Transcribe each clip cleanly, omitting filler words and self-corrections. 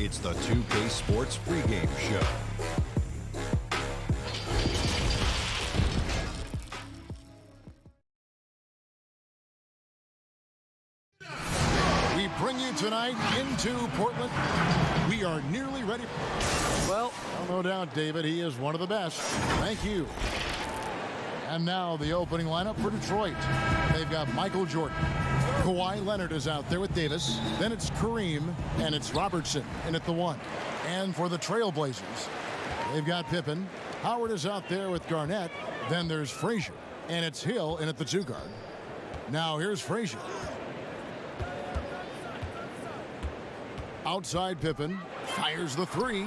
It's the 2K Sports pregame show. We bring you tonight into Portland. We are nearly ready. Well, no doubt, David, he is one of the best. Thank you. And now the opening lineup for Detroit. They've got Michael Jordan. Kawhi Leonard is out there with Davis. Then it's Kareem, and it's Robertson in at the 1. And for the Trailblazers, they've got Pippen. Howard is out there with Garnett. Then there's Frazier, and it's Hill in at the 2 guard. Now here's Frazier. Outside Pippen, fires the 3.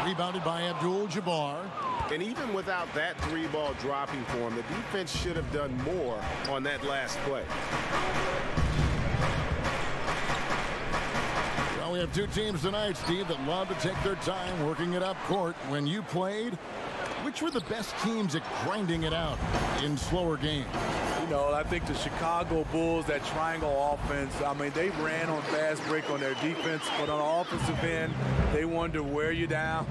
Rebounded by Abdul-Jabbar. And even without that 3-ball dropping for him, the defense should have done more on that last play. Well, we have 2 teams tonight, Steve, that love to take their time working it up court. When you played, which were the best teams at grinding it out in slower games? You know, I think the Chicago Bulls, that triangle offense, I mean, they ran on fast break on their defense, but on the offensive end, they wanted to wear you down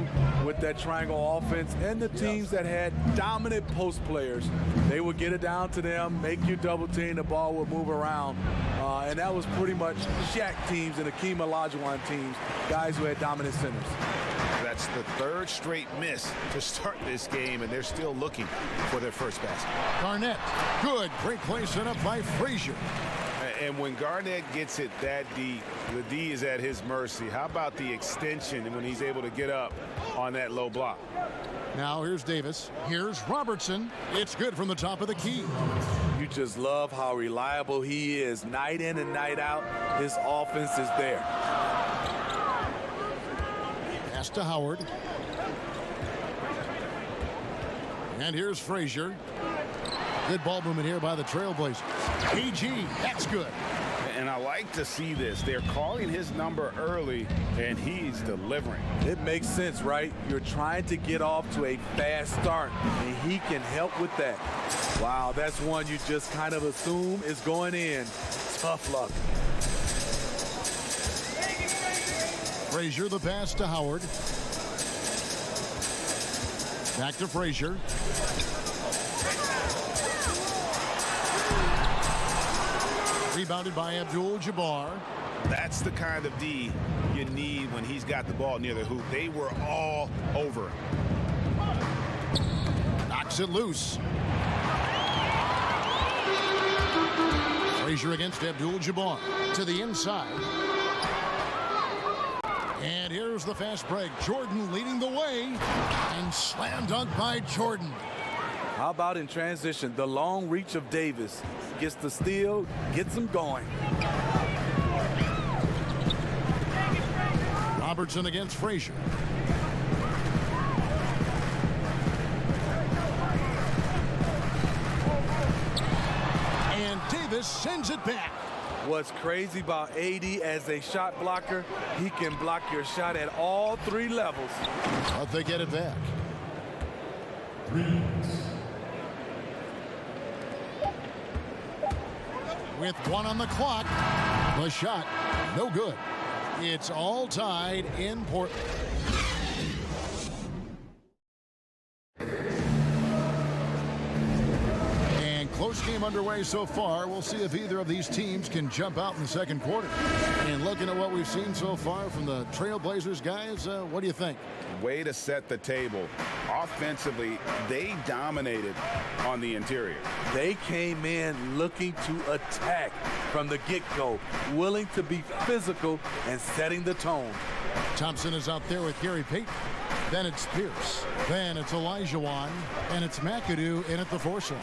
with that triangle offense. And the teams that had dominant post players, they would get it down to them, make you double team, the ball would move around. And that was pretty much Shaq teams and Akeem Olajuwon teams, guys who had dominant centers. That's the 3rd straight miss to start this game, and they're still looking for their first basket. Garnett, good, great play set up by Frazier. And when Garnett gets it that deep, the D is at his mercy. How about the extension when he's able to get up on that low block? Now here's Davis. Here's Robertson. It's good from the top of the key. You just love how reliable he is. Night in and night out, his offense is there. Pass to Howard. And here's Frazier. Good ball movement here by the Trailblazers. PG, that's good. And I like to see this. They're calling his number early, and he's delivering. It makes sense, right? You're trying to get off to a fast start, and he can help with that. Wow, that's one you just kind of assume is going in. Tough luck. Frazier, the pass to Howard. Back to Frazier. Rebounded by Abdul-Jabbar. That's the kind of D you need when he's got the ball near the hoop. They were all over him. Knocks it loose. Frazier against Abdul-Jabbar to the inside. And here's the fast break. Jordan leading the way. And slam dunk by Jordan. How about in transition, the long reach of Davis gets the steal, gets him going. Robertson against Frazier. And Davis sends it back. What's crazy about AD as a shot blocker, he can block your shot at all 3 levels. But they get it back. With 1 on the clock, the shot no good. It's all tied in Portland. close game underway so far. We'll see if either of these teams can jump out in the second quarter. And looking at what we've seen so far from the Trailblazers guys, what do you think? Way to set the table. Offensively, they dominated on the interior. They came in looking to attack from the get-go, willing to be physical and setting the tone. Thompson is out there with Gary Payton. Then it's Pierce. Then it's Olajuwon. And it's McAdoo in at the force line.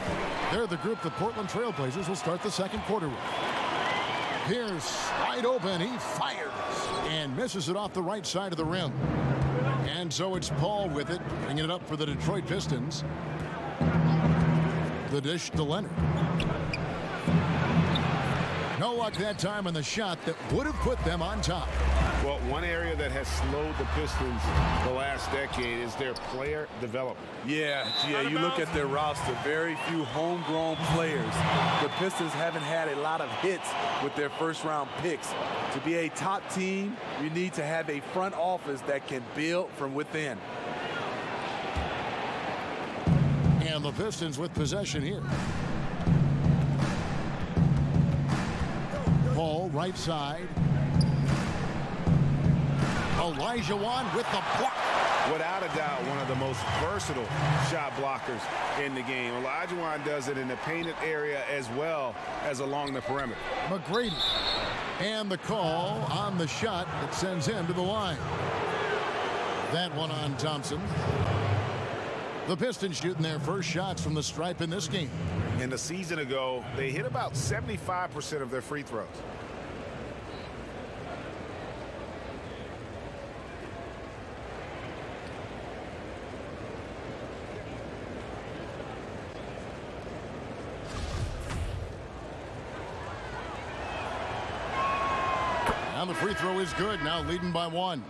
They're the group the Portland Trailblazers will start the second quarter with. Pierce wide open. He fires and misses it off the right side of the rim. And so it's Paul with it, bringing it up for the Detroit Pistons. The dish to Leonard. No luck that time on the shot that would have put them on top. Well, one area that has slowed the Pistons the last decade is their player development. Yeah, you look at their roster, very few homegrown players. The Pistons haven't had a lot of hits with their first-round picks. To be a top team, you need to have a front office that can build from within. And the Pistons with possession here. Paul, right side. Olajuwon with the block. Without a doubt, one of the most versatile shot blockers in the game. Olajuwon does it in the painted area as well as along the perimeter. McGrady. And the call on the shot that sends him to the line. That one on Thompson. The Pistons shooting their first shots from the stripe in this game. In the season ago, they hit about 75% of their free throws. And the free throw is good, now leading by one.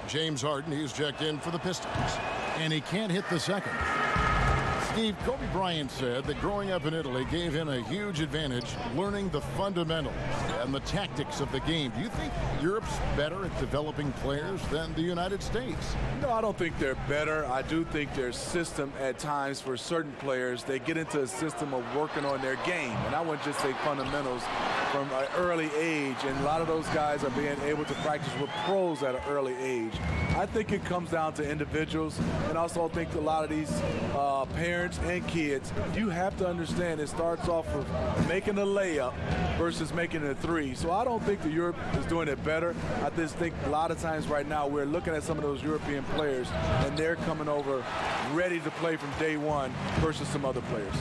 James Harden, he's checked in for the Pistons. And he can't hit the second. Steve, Kobe Bryant said that growing up in Italy gave him a huge advantage learning the fundamentals and the tactics of the game. Do you think Europe's better at developing players than the United States? No, I don't think they're better. I do think their system at times for certain players, they get into a system of working on their game. And I wouldn't just say fundamentals from an early age. And a lot of those guys are being able to practice with pros at an early age. I think it comes down to individuals. And also I think a lot of these parents and kids, you have to understand it starts off with making a layup versus making a three. So I don't think that Europe is doing it better. I just think a lot of times right now we're looking at some of those European players and they're coming over ready to play from day one versus some other players.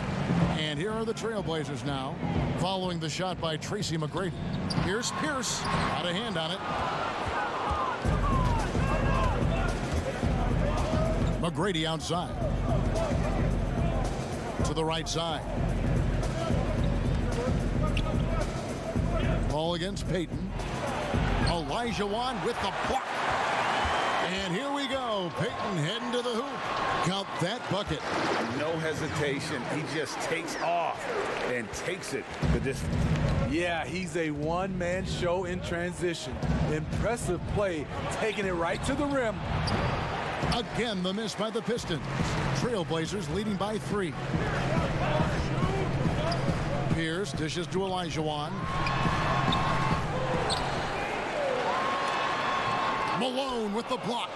And here are the Trailblazers now, following the shot by Tracy McGrady. Here's Pierce, out of hand on it. McGrady outside. To the right side. Ball against Payton. Olajuwon with the block. And here we go. Payton heading to the hoop. Count that bucket. No hesitation. He just takes off and takes it the distance. Yeah, he's a one-man show in transition. Impressive play, taking it right to the rim. Again, the miss by the Pistons. Trailblazers leading by 3. Pierce dishes to Olajuwon. Malone with the block.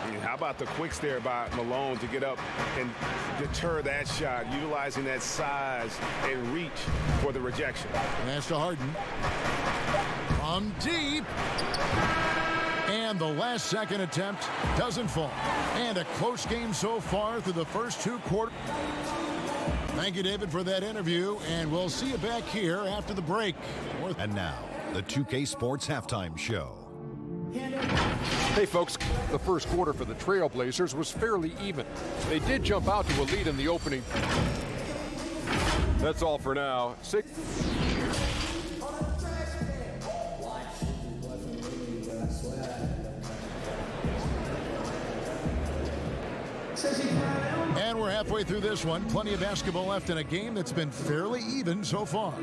And how about the quick stare by Malone to get up and deter that shot, utilizing that size and reach for the rejection. Pass to Harden. From deep. And the last second attempt doesn't fall. And a close game so far through the first 2 quarters. Thank you, David, for that interview. And we'll see you back here after the break. And now, the 2K Sports Halftime Show. Hey, folks, the first quarter for the Trailblazers was fairly even. They did jump out to a lead in the opening. That's all for now. And we're halfway through this one. Plenty of basketball left in a game that's been fairly even so far.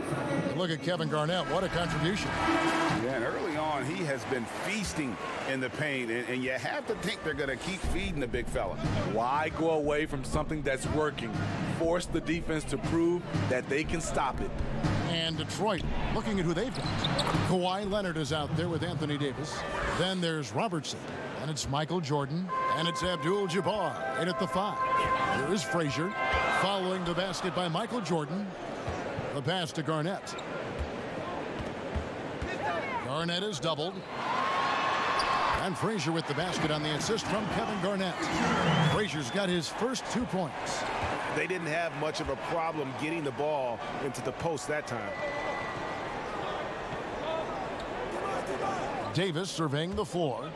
Look at Kevin Garnett. What a contribution. Yeah, and early on, on, he has been feasting in the paint, and you have to think they're going to keep feeding the big fella. Why go away from something that's working? Force the defense to prove that they can stop it. And Detroit, looking at who they've got. Kawhi Leonard is out there with Anthony Davis. Then there's Robertson. And it's Michael Jordan. And it's Abdul-Jabbar in at the 5. Here is Frazier. Following the basket by Michael Jordan. The pass to Garnett. Garnett is doubled. And Frazier with the basket on the assist from Kevin Garnett. Frazier's got his first 2 points. They didn't have much of a problem getting the ball into the post that time. Davis surveying the floor.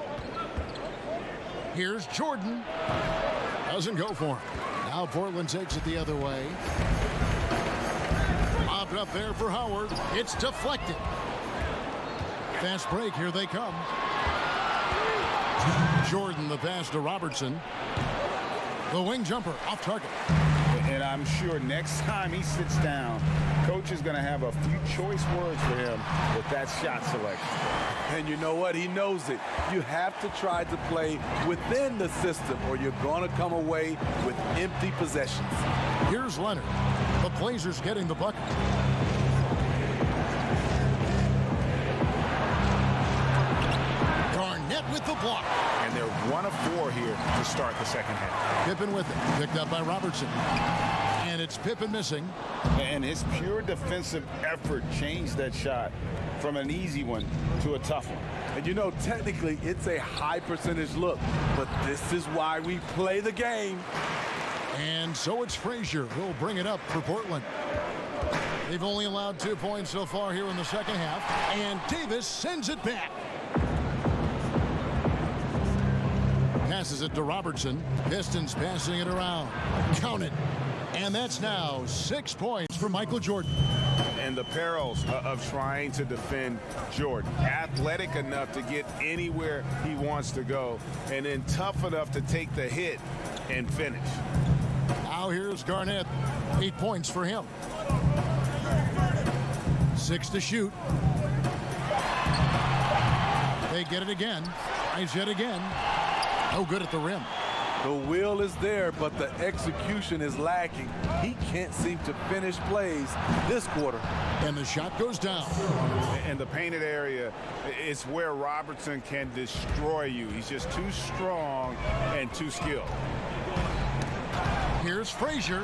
Here's Jordan. Doesn't go for him. Now Portland takes it the other way. Lobbed up there for Howard. It's deflected. Fast break. Here they come. Jordan the pass to Robertson. The wing jumper off target. And I'm sure next time he sits down, coach is going to have a few choice words for him with that shot selection. And you know what? He knows it. You have to try to play within the system or you're going to come away with empty possessions. Here's Leonard. The Blazers getting the bucket. Garnett with the block. And they're 1 of 4 here to start the second half. Pippen with it. Picked up by Robertson. And it's Pippen missing. And his pure defensive effort changed that shot from an easy one to a tough one. And you know, technically, it's a high percentage look, but this is why we play the game. And so it's Frazier who'll bring it up for Portland. They've only allowed 2 points so far here in the second half. And Davis sends it back. Passes it to Robertson. Pistons passing it around. Count it. And that's now 6 points for Michael Jordan. And the perils of trying to defend Jordan. Athletic enough to get anywhere he wants to go, and then tough enough to take the hit and finish. Now here's Garnett. 8 points for him. 6 to shoot. They get it again. Tries yet again. No good at the rim. The will is there, but the execution is lacking. He can't seem to finish plays this quarter. And the shot goes down. And the painted area is where Robertson can destroy you. He's just too strong and too skilled. Here's Frazier.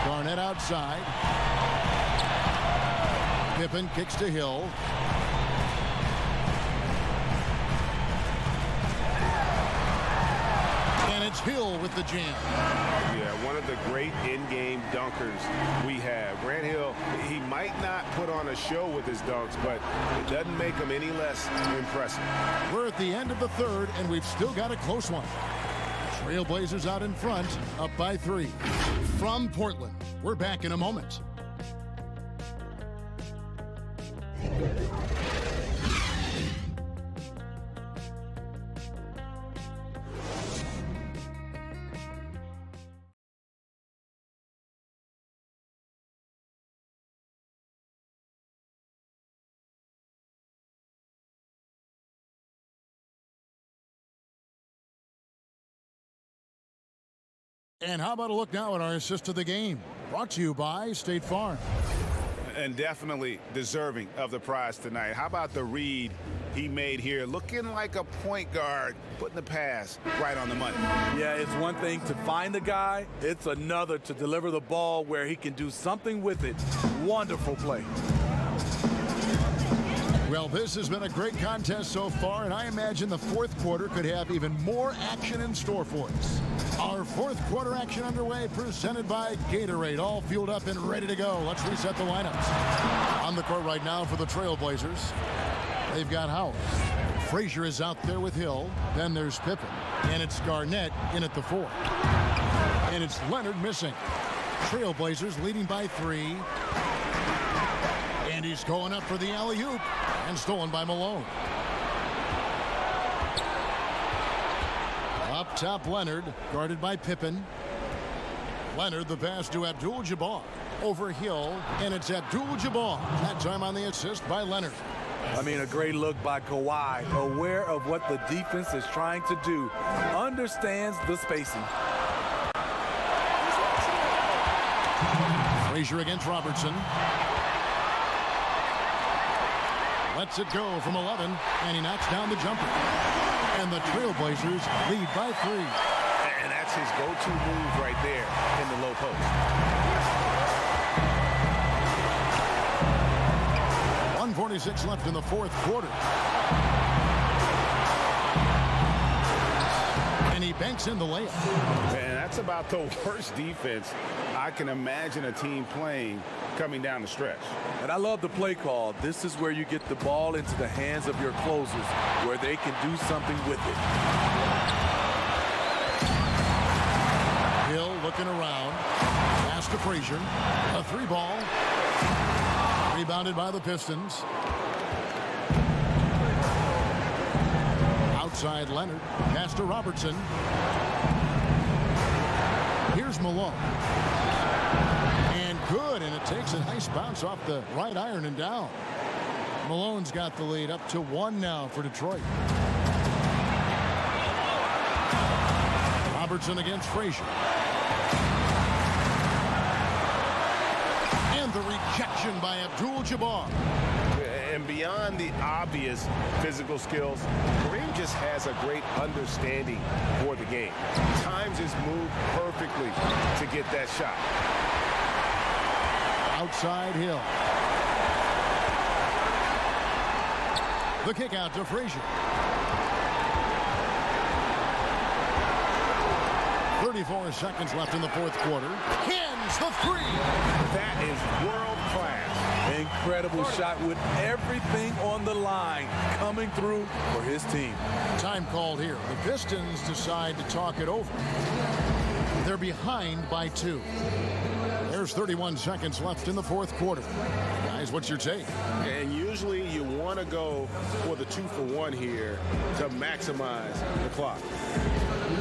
Garnett outside. Pippen kicks to Hill. And it's Hill with the jam. Yeah, one of the great in-game dunkers we have. Grant Hill, he might not put on a show with his dunks, but it doesn't make him any less impressive. We're at the end of the third, and we've still got a close one. Trailblazers out in front, up by 3. From Portland, we're back in a moment. And how about a look now at our assist to the game? Brought to you by State Farm. And definitely deserving of the prize tonight. How about the read he made here? Looking like a point guard, putting the pass right on the money. Yeah, it's one thing to find the guy. It's another to deliver the ball where he can do something with it. Wonderful play. Well, this has been a great contest so far, and I imagine the fourth quarter could have even more action in store for us. Our fourth quarter action underway, presented by Gatorade, all fueled up and ready to go. Let's reset the lineups. On the court right now for the Trailblazers, they've got Howard. Frazier is out there with Hill. Then there's Pippen, and it's Garnett in at the 4. And it's Leonard missing. Trailblazers leading by 3. And he's going up for the alley-oop, and stolen by Malone. Up top, Leonard, guarded by Pippen. Leonard, the pass to Abdul-Jabbar. Over Hill, and it's Abdul-Jabbar. That time on the assist by Leonard. I mean, a great look by Kawhi, aware of what the defense is trying to do, understands the spacing. Frazier against Robertson. Lets it go from 11, and he knocks down the jumper. And the Trailblazers lead by 3. And that's his go-to move right there in the low post. 1:46 left in the fourth quarter. And he banks in the layup. And that's about the worst defense I can imagine a team playing coming down the stretch. And I love the play call. This is where you get the ball into the hands of your closers, where they can do something with it. Hill looking around. Pass to Frazier. A 3-ball. Rebounded by the Pistons. Outside Leonard. Pass to Robertson. Here's Malone. And good, and it takes a nice bounce off the right iron and down. Malone's got the lead up to 1 now for Detroit. Robertson against Frazier. And the rejection by Abdul-Jabbar. And beyond the obvious physical skills, Kareem just has a great understanding for the game. Times his move perfectly to get that shot. Outside Hill. The kick out to Frazier. 34 seconds left in the fourth quarter. Cans the 3. That is world class. Incredible shot with everything on the line coming through for his team. Time called here. The Pistons decide to talk it over. They're behind by 2. There's 31 seconds left in the fourth quarter. Guys, what's your take? And usually you want to go for the 2-for-1 here to maximize the clock.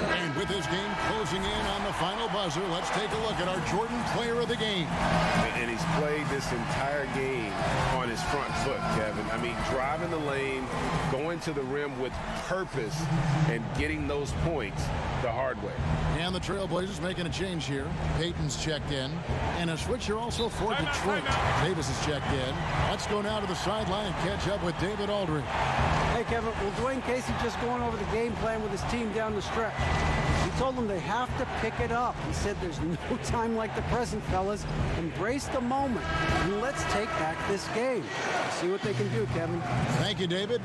And with this game closing in on the final buzzer, let's take a look at our Jordan player of the game. And he's played this entire game on his front foot, Kevin. I mean, driving the lane, going to the rim with purpose, and getting those points the hard way. And the Trailblazers making a change here. Payton's checked in. And a switcher also for Detroit. Davis is checked in. Let's go now to the sideline and catch up with David Aldridge. Hey, Kevin, well, Dwayne Casey just going over the game plan with his team down the stretch. He told them they have to pick it up. He said there's no time like the present, fellas. Embrace the moment, and let's take back this game. See what they can do, Kevin. Thank you, David.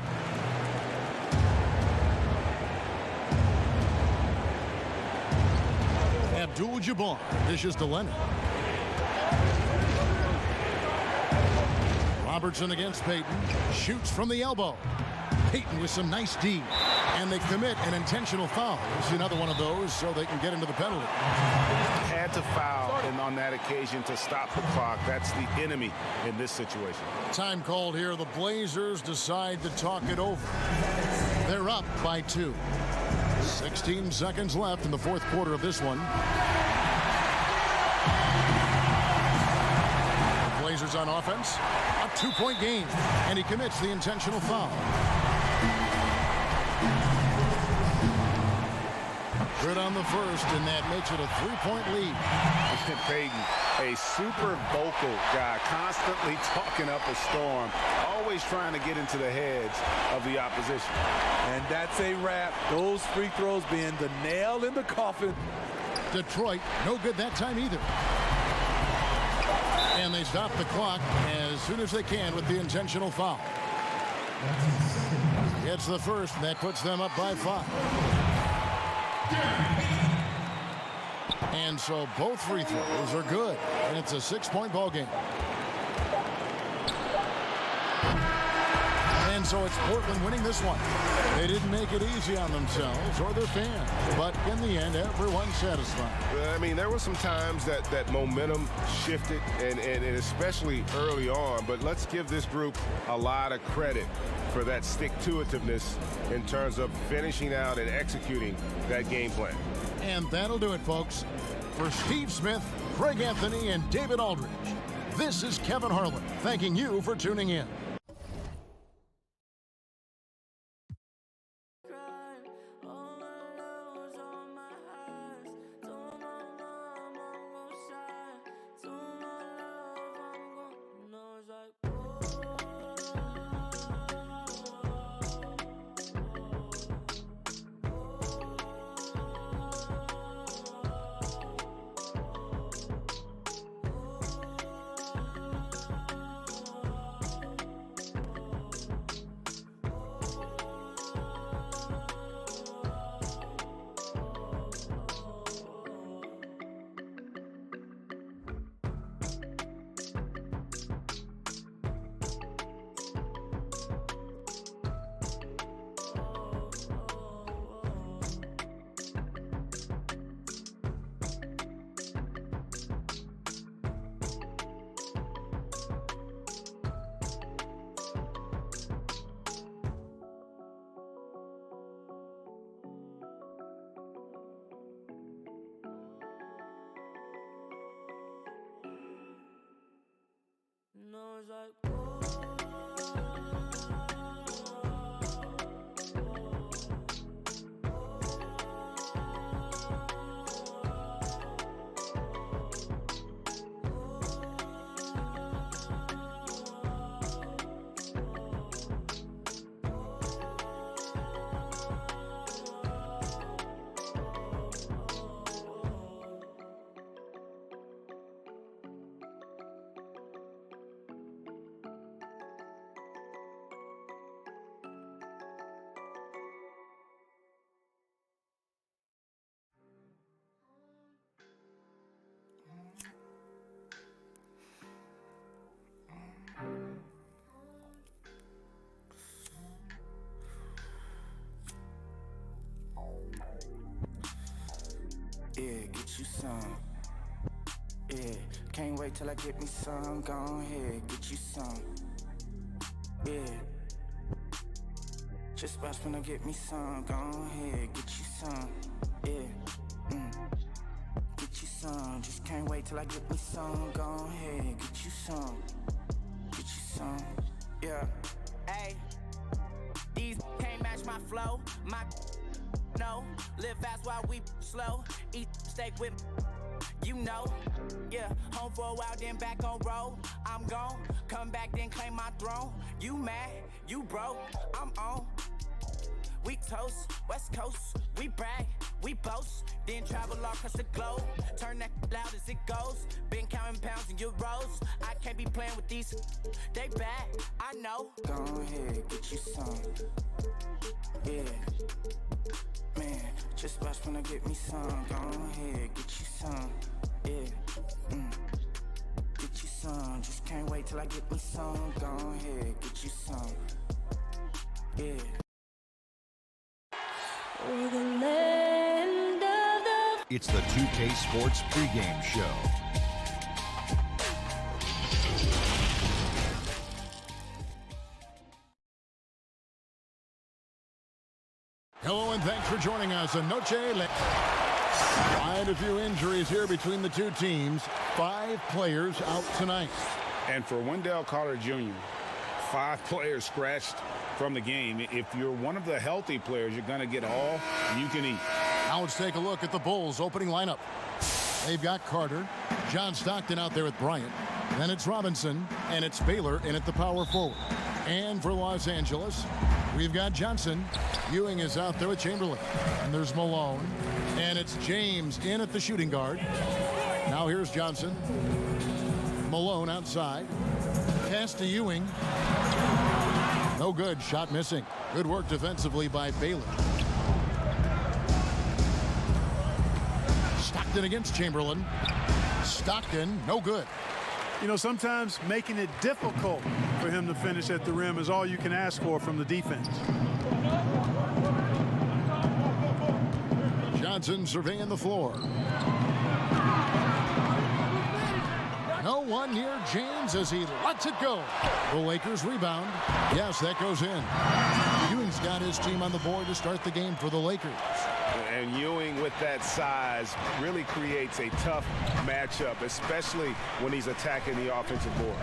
Abdul-Jabbar dishes to Leonard. Robertson against Payton. Shoots from the elbow. Payton with some nice D. And they commit an intentional foul. It's another one of those so they can get into the penalty. Had to foul on that occasion to stop the clock. That's the enemy in this situation. Time called here. The Blazers decide to talk it over. They're up by 2. 16 seconds left in the fourth quarter of this one. The Blazers on offense. A 2-point game. And he commits the intentional foul. Good on the first, and that makes it a 3-point lead. Payton, a super vocal guy, constantly talking up a storm, always trying to get into the heads of the opposition. And that's a wrap. Those free throws being the nail in the coffin. Detroit, no good that time either. And they stop the clock as soon as they can with the intentional foul. It's the first, and that puts them up by 5. And so both free throws are good, and it's a 6-point ball game. And so it's Portland winning this one. They didn't make it easy on themselves or their fans, but in the end, everyone's satisfied. I mean, there were some times that momentum shifted, and especially early on, but let's give this group a lot of credit for that stick-to-itiveness in terms of finishing out and executing that game plan. And that'll do it, folks. For Steve Smith, Craig Anthony, and David Aldridge, this is Kevin Harlan thanking you for tuning in. get you some. Yeah, can't wait till I get me some. Go ahead, get you some. Yeah, just watch when I get me some. Go ahead, get you some. Yeah, get you some. Just can't wait till I get me some. Go ahead, get you some. Get you some. Yeah, hey, these can't match my flow. My no, live fast while we slow. Eat steak with, you know. Yeah, home for a while, then back on road. I'm gone, come back, then claim my throne. You mad, you broke, I'm on. We toast, West Coast, we brag, we boast. Then travel all across the globe, turn that loud as it goes. Been counting pounds and euros. I can't be playing with these, they bad, I know. Go ahead, get you some. Yeah, man, just watch when I get me some. Go ahead, get you some. Yeah, get you some. Just can't wait till I get me some. Go ahead, get you some. Yeah. It's the 2K Sports pregame show. Hello and thanks for joining us. Quite a few injuries here between the two teams. 5 players out tonight. And for Wendell Carter Jr., 5 players scratched from the game. If you're one of the healthy players, you're going to get all you can eat. Now let's take a look at the Bulls' opening lineup. They've got Carter, John Stockton out there with Bryant. Then it's Robinson, and it's Baylor in at the power forward. And for Los Angeles, we've got Johnson. Ewing is out there with Chamberlain. And there's Malone. And it's James in at the shooting guard. Now here's Johnson. Malone outside. Pass to Ewing. No good. Shot missing. Good work defensively by Baylor. Stockton against Chamberlain. Stockton, no good. You know, sometimes making it difficult for him to finish at the rim is all you can ask for from the defense. Johnson surveying the floor. No one near James as he lets it go. The Lakers rebound. Yes, that goes in. Ewing's got his team on the board to start the game for the Lakers. And Ewing with that size really creates a tough matchup, especially when he's attacking the offensive board.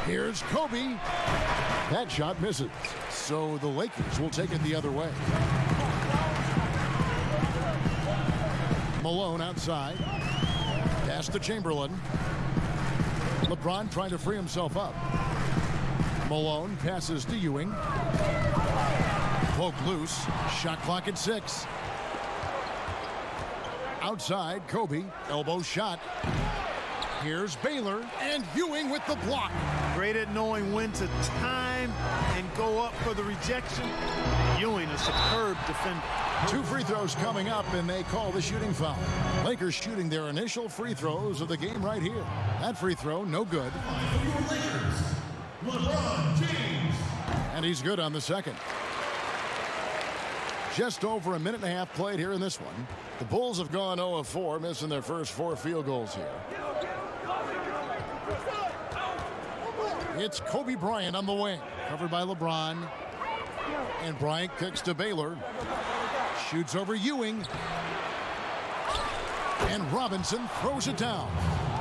Here's Kobe. That shot misses. So the Lakers will take it the other way. Malone outside. Pass to Chamberlain. LeBron trying to free himself up. Malone passes to Ewing. Poke loose. Shot clock at 6. Outside, Kobe. Elbow shot. Here's Baylor. And Ewing with the block. Great at knowing when to time and go up for the rejection. Ewing, a superb defender. 2 free throws coming up, and they call the shooting foul. Lakers shooting their initial free throws of the game right here. That free throw, no good. LeBron James. And he's good on the second. Just over a minute and a half played here in this one. The Bulls have gone 0 of 4, missing their first 4 field goals here. It's Kobe Bryant on the wing, covered by LeBron. And Bryant kicks to Baylor. Shoots over Ewing. And Robinson throws it down.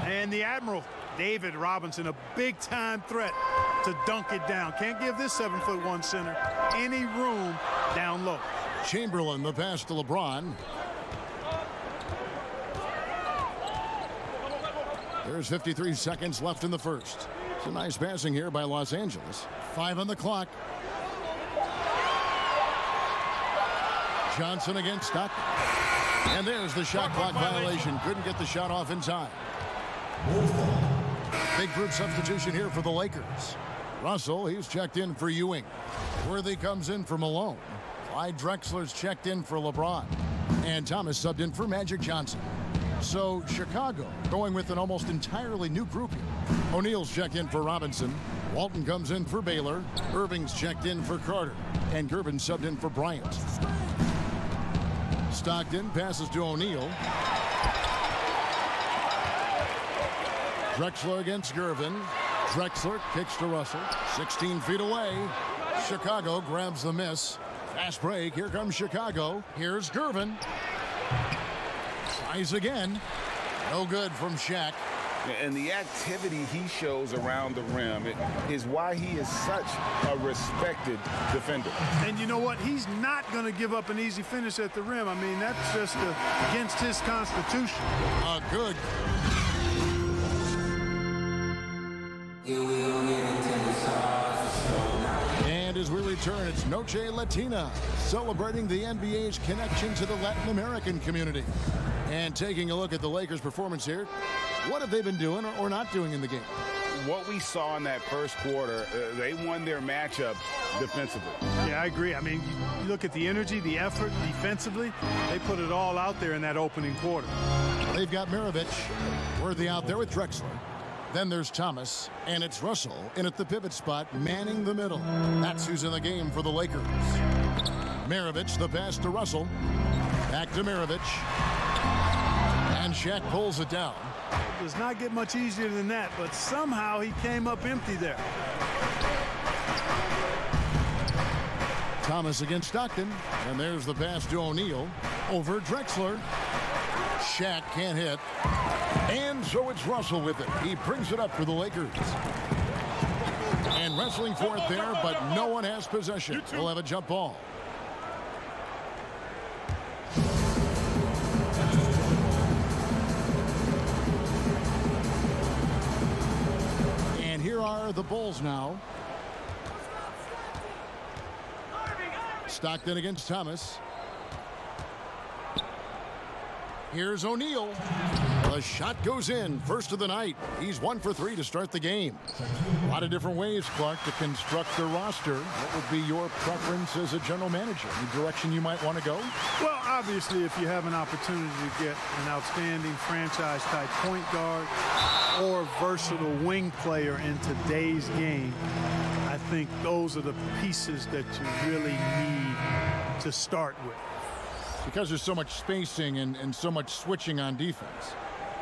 And the Admiral, David Robinson, a big-time threat to dunk it down. Can't give this 7'1" center any room down low. Chamberlain, the pass to LeBron. There's 53 seconds left in the first. It's a nice passing here by Los Angeles. 5 on the clock. Johnson against Stockton. And there's the shot clock violation. Couldn't get the shot off in time. Big group substitution here for the Lakers. Russell, he's checked in for Ewing. Worthy comes in for Malone. Clyde Drexler's checked in for LeBron. And Thomas subbed in for Magic Johnson. So Chicago going with an almost entirely new grouping. O'Neal's checked in for Robinson. Walton comes in for Baylor. Irving's checked in for Carter. And Gervin subbed in for Bryant. Stockton passes to O'Neal. Drexler against Gervin. Drexler kicks to Russell. 16 feet away. Chicago grabs the miss. Fast break. Here comes Chicago. Here's Gervin. Tries again. No good from Shaq. And the activity he shows around the rim is why he is such a respected defender. And you know what? He's not going to give up an easy finish at the rim. I mean, that's just against his constitution. Good. And as we return, it's Noche Latina, celebrating the NBA's connection to the Latin American community. And taking a look at the Lakers' performance here, what have they been doing or not doing in the game? What we saw in that first quarter, they won their matchup defensively. Yeah, I agree. I mean, you look at the energy, the effort defensively, they put it all out there in that opening quarter. They've got Maravich, Worthy out there with Drexler. Then there's Thomas, and it's Russell in at the pivot spot, manning the middle. That's who's in the game for the Lakers. Maravich, the pass to Russell. Back to Maravich. And Shaq pulls it down. It does not get much easier than that, but somehow he came up empty there. Thomas against Stockton, and there's the pass to O'Neal over Drexler. Shaq can't hit, and so it's Russell with it. He brings it up for the Lakers. And wrestling for it there, but no one has possession. We'll have a jump ball. And here are the Bulls now. Stockton against Thomas. Here's O'Neal. The shot goes in. First of the night. He's 1 for 3 to start the game. A lot of different ways, Clark, to construct a roster. What would be your preference as a general manager? Any direction you might want to go? Well, obviously, if you have an opportunity to get an outstanding franchise-type point guard or versatile wing player in today's game, I think those are the pieces that you really need to start with. Because there's so much spacing and so much switching on defense.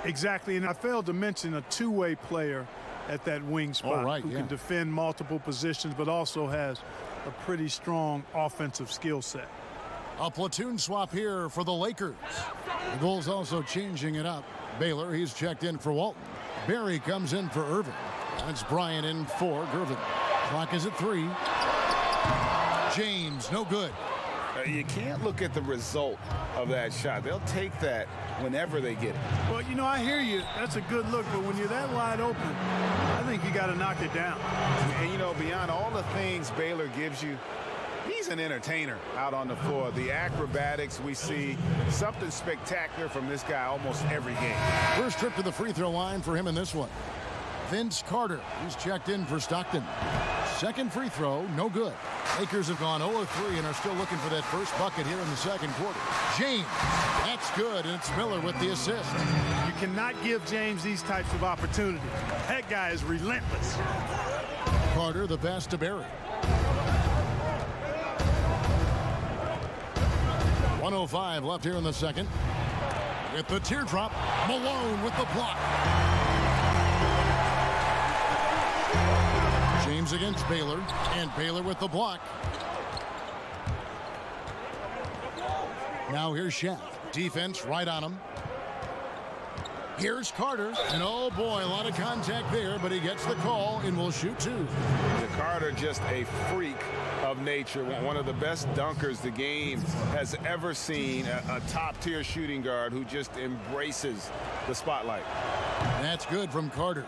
Exactly, and I failed to mention a two-way player at that wing spot who can defend multiple positions but also has a pretty strong offensive skill set. A platoon swap here for the Lakers. The Bulls also changing it up. Baylor, he's checked in for Walton. Barry comes in for Irvin. And it's Bryant in for Gervin. Clock is at 3. James, no good. You can't look at the result of that shot. They'll take that whenever they get it. Well, you know, I hear you. That's a good look, but when you're that wide open, I think you got to knock it down. And, you know, beyond all the things Baylor gives you, he's an entertainer out on the floor. The acrobatics we see, something spectacular from this guy almost every game. First trip to the free throw line for him in this one. Vince Carter, he's checked in for Stockton. Second free throw, no good. Lakers have gone 0-3 and are still looking for that first bucket here in the second quarter. James, that's good, and it's Miller with the assist. You cannot give James these types of opportunities. That guy is relentless. Carter, the pass to Barry. 1:05 left here in the second. With the teardrop, Malone with the block. James against Baylor, and Baylor with the block. Now here's Shaq. Defense right on him. Here's Carter, and oh boy, a lot of contact there, but he gets the call and will shoot 2. Carter, just a freak of nature, one of the best dunkers the game has ever seen, a top-tier shooting guard who just embraces the spotlight. That's good from Carter.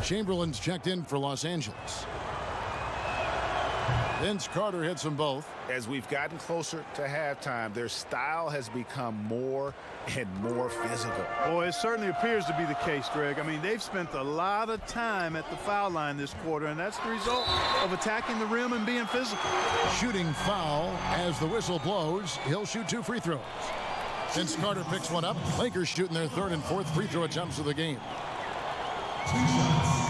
Chamberlain's checked in for Los Angeles. Vince Carter hits them both. As we've gotten closer to halftime, their style has become more and more physical. Boy, it certainly appears to be the case, Greg. I mean, they've spent a lot of time at the foul line this quarter, and that's the result of attacking the rim and being physical. Shooting foul as the whistle blows. He'll shoot 2 free throws. Vince Carter picks one up. Lakers shooting their 3rd and 4th free throw attempts of the game. 2 shots.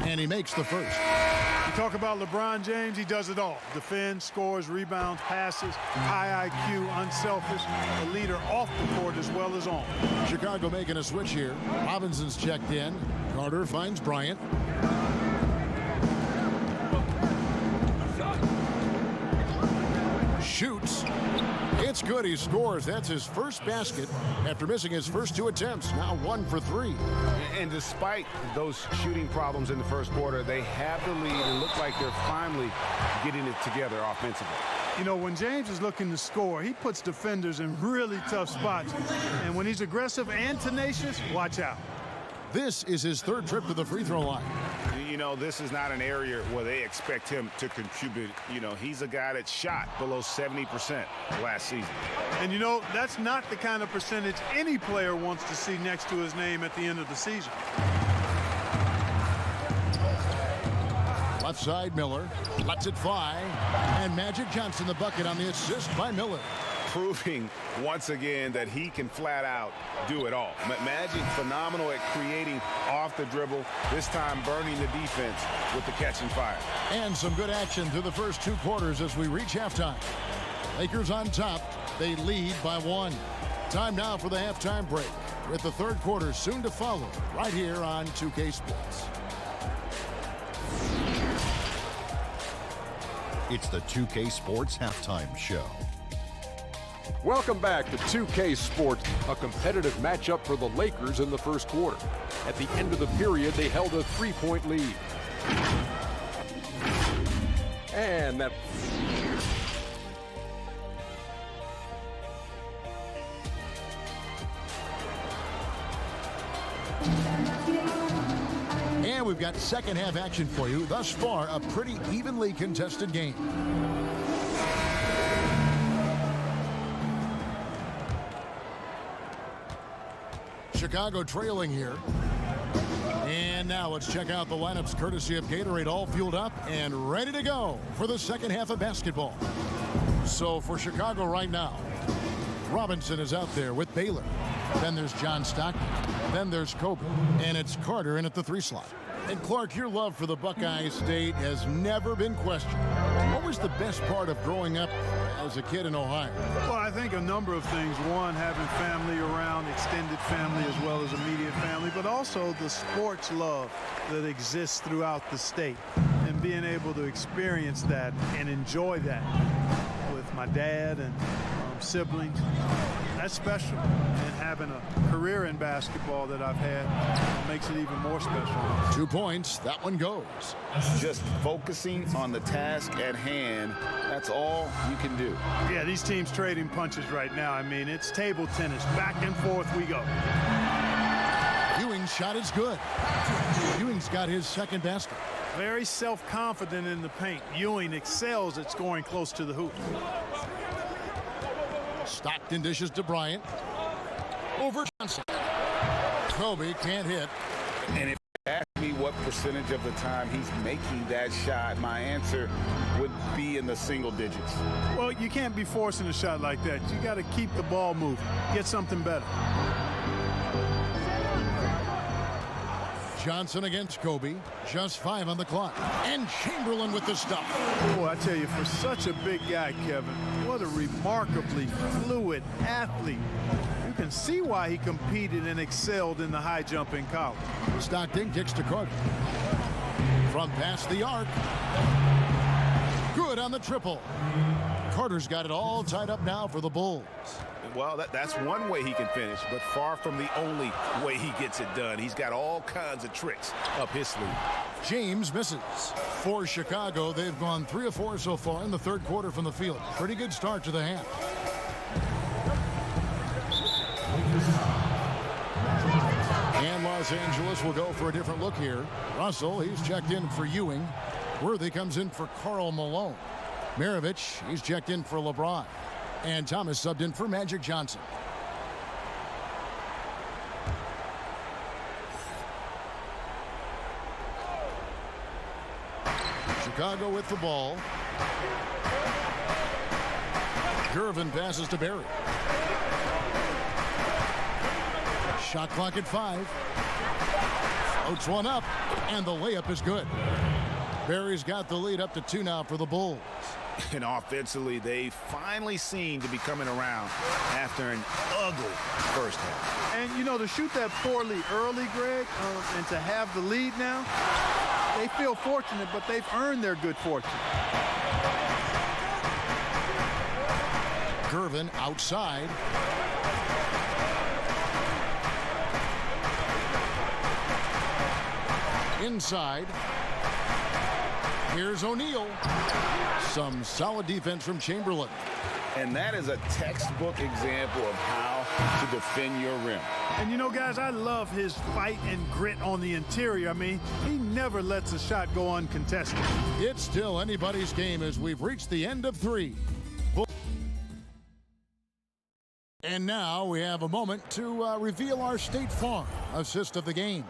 And he makes the first. You talk about LeBron James, he does it all. Defends, scores, rebounds, passes, high IQ, unselfish, a leader off the court as well as on. Chicago making a switch here. Robinson's checked in. Carter finds Bryant. Shoots. It's good. He scores. That's his first basket after missing his first 2 attempts. Now 1 for 3. And despite those shooting problems in the first quarter, they have the lead and look like they're finally getting it together offensively. You know, when James is looking to score, he puts defenders in really tough spots. And when he's aggressive and tenacious, watch out. This is his 3rd trip to the free throw line. You know, this is not an area where they expect him to contribute. You know, he's a guy that shot below 70% last season. And, you know, that's not the kind of percentage any player wants to see next to his name at the end of the season. Left side, Miller lets it fly. And Magic Johnson the bucket on the assist by Miller. Proving once again that he can flat out do it all. Magic phenomenal at creating off the dribble, this time burning the defense with the catch and fire. And some good action through the first 2 quarters as we reach halftime. Lakers on top. They lead by 1. Time now for the halftime break, with the 3rd quarter soon to follow right here on 2K Sports. It's the 2K Sports Halftime Show. Welcome back to 2K Sports, a competitive matchup for the Lakers in the first quarter. At the end of the period, they held a 3-point lead. And that... And we've got second half action for you. Thus far, a pretty evenly contested game. Chicago trailing here. And now let's check out the lineups courtesy of Gatorade, all fueled up and ready to go for the second half of basketball. So for Chicago right now, Robinson is out there with Baylor. Then there's John Stockton. Then there's Kobe. And it's Carter in at the 3 slot. And Clark, your love for the Buckeye State has never been questioned. What was the best part of growing up as a kid in Ohio? Well, I think a number of things. One, having family around, extended family as well as immediate family, but also the sports love that exists throughout the state and being able to experience that and enjoy that with my dad and siblings. That's special. And having a career in basketball that I've had makes it even more special. 2 points. That one goes. Just focusing on the task at hand, that's all you can do. Yeah, these teams trading punches right now. I mean, it's table tennis. Back and forth we go. Ewing's shot is good. Ewing's got his second basket. Very self-confident in the paint. Ewing excels at scoring close to the hoop. Stockton dishes to Bryant. Over Johnson. Kobe can't hit. And if you ask me what percentage of the time he's making that shot, my answer would be in the single digits. Well, you can't be forcing a shot like that. You got to keep the ball moving. Get something better. Johnson against Kobe. Just 5 on the clock. And Chamberlain with the stop. Boy, I tell you, for such a big guy, Kevin, what a remarkably fluid athlete. You can see why he competed and excelled in the high jump in college. Stockton kicks to Carter. From past the arc. Good on the triple. Carter's got it all tied up now for the Bulls. Well, that's one way he can finish, but far from the only way he gets it done. He's got all kinds of tricks up his sleeve. James misses. For Chicago, they've gone 3 of 4 so far in the 3rd quarter from the field. Pretty good start to the half. And Los Angeles will go for a different look here. Russell, he's checked in for Ewing. Worthy comes in for Karl Malone. Maravich, he's checked in for LeBron. And Thomas subbed in for Magic Johnson. Chicago with the ball. Gervin passes to Barry. Shot clock at 5. Floats one up, and the layup is good. Barry's got the lead up to 2 now for the Bulls. And offensively, they finally seem to be coming around after an ugly first half. And, you know, to shoot that poorly early, Greg, and to have the lead now, they feel fortunate, but they've earned their good fortune. Gervin outside. Inside. Here's O'Neal. Some solid defense from Chamberlain. And that is a textbook example of how to defend your rim. And, you know, guys, I love his fight and grit on the interior. I mean, he never lets a shot go uncontested. It's still anybody's game as we've reached the end of 3. And now we have a moment to reveal our State Farm assist of the game.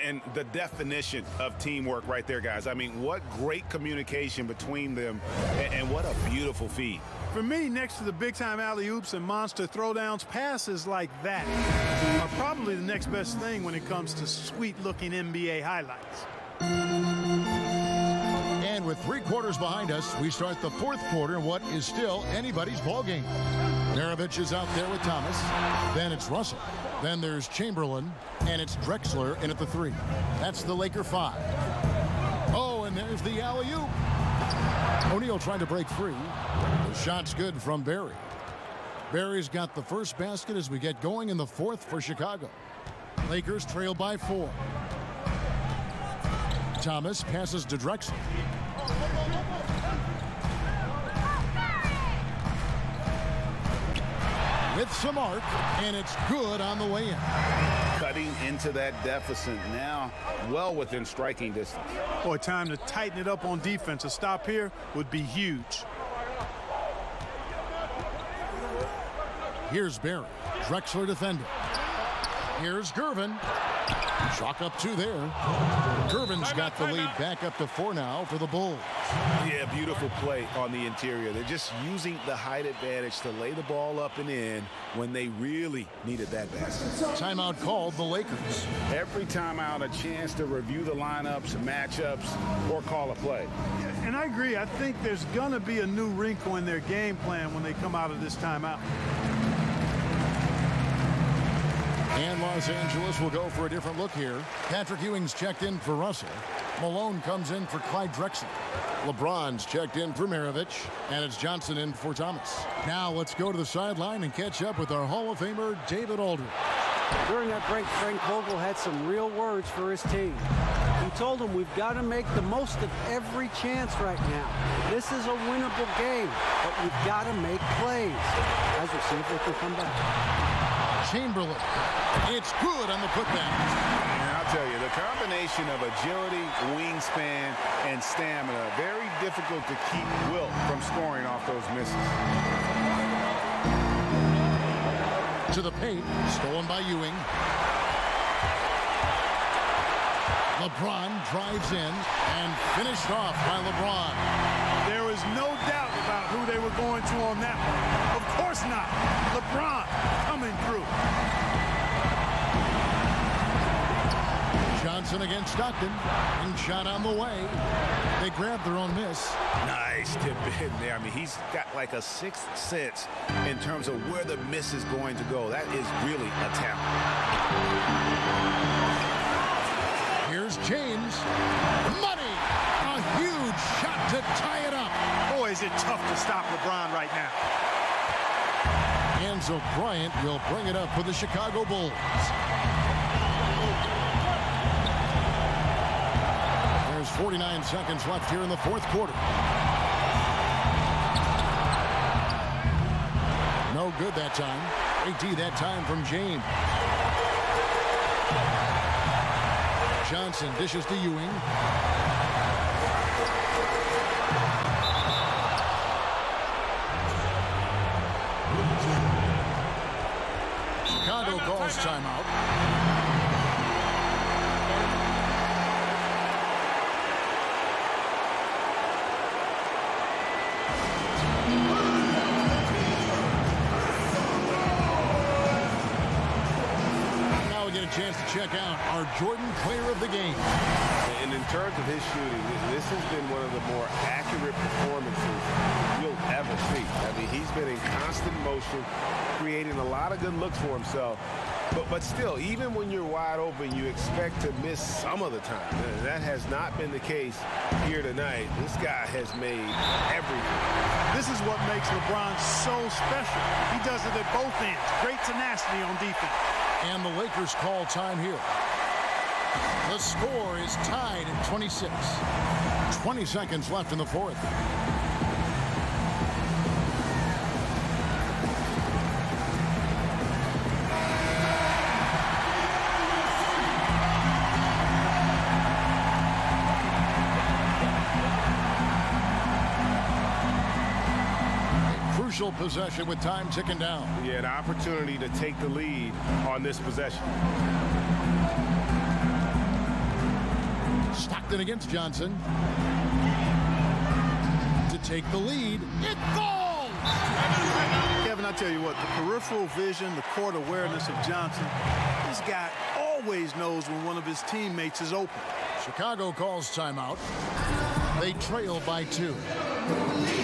And the definition of teamwork right there, guys. I mean, what great communication between them, and what a beautiful feed. For me, next to the big-time alley-oops and monster throwdowns, passes like that are probably the next best thing when it comes to sweet-looking NBA highlights. And with 3 quarters behind us, we start the 4th quarter in what is still anybody's ballgame. Maravich is out there with Thomas. Then it's Russell. Then there's Chamberlain, and it's Drexler in at the 3. That's the Laker 5. Oh, and there's the alley-oop. O'Neal trying to break free. The shot's good from Barry. Barry's got the first basket as we get going in the 4th for Chicago. Lakers trail by 4. Thomas passes to Drexler. With some arc, and it's good on the way in. Cutting into that deficit now, well within striking distance. Boy, time to tighten it up on defense. A stop here would be huge. Here's Barry. Drexler defending. Here's Gervin. Chalk up 2 there. Gervin's got the lead back up to 4 now for the Bulls. Yeah, beautiful play on the interior. They're just using the height advantage to lay the ball up and in when they really needed that basket. Timeout called the Lakers. Every timeout, a chance to review the lineups, matchups, or call a play. And I agree. I think there's going to be a new wrinkle in their game plan when they come out of this timeout. And Los Angeles will go for a different look here. Patrick Ewing's checked in for Russell. Malone comes in for Clyde Drexler. LeBron's checked in for Maravich. And it's Johnson in for Thomas. Now let's go to the sideline and catch up with our Hall of Famer, David Aldridge. During that break, Frank Vogel had some real words for his team. He told them we've got to make the most of every chance right now. This is a winnable game, but we've got to make plays. Guys, we'll see if they can come back. Chamberlain. It's good on the putback. And I'll tell you, the combination of agility, wingspan, and stamina, very difficult to keep Wilt from scoring off those misses. To the paint, stolen by Ewing. LeBron drives in and finished off by LeBron. There was no doubt about who they were going to on that one. Of course not. LeBron coming through. Johnson against Stockton. And shot on the way. They grabbed their own miss. Nice tip in there. I mean, he's got like a sixth sense in terms of where the miss is going to go. That is really a talent. Here's James. Money! A huge shot to tie it up. Boy, is it tough to stop LeBron right now. Enzo Bryant will bring it up for the Chicago Bulls. There's 49 seconds left here in the 4th quarter. No good that time. AD that time from James. Johnson dishes to Ewing. Chicago calls timeout. chance to check out our Jordan Player of the Game. And in terms of his shooting, this has been one of the more accurate performances you'll ever see. I mean, he's been in constant motion, creating a lot of good looks for himself. But still, even when you're wide open, you expect to miss some of the time. And that has not been the case here tonight. This guy has made everything. This is what makes LeBron so special. He does it at both ends. Great tenacity on defense. And the Lakers call time here. The score is tied at 26. 20 seconds left in the fourth. Crucial possession with time ticking down. Yeah, an opportunity to take the lead on this possession. Stockton against Johnson. To take the lead. It falls! Kevin, I tell you what, the peripheral vision, the court awareness of Johnson, this guy always knows when one of his teammates is open. Chicago calls timeout. They trail by 2.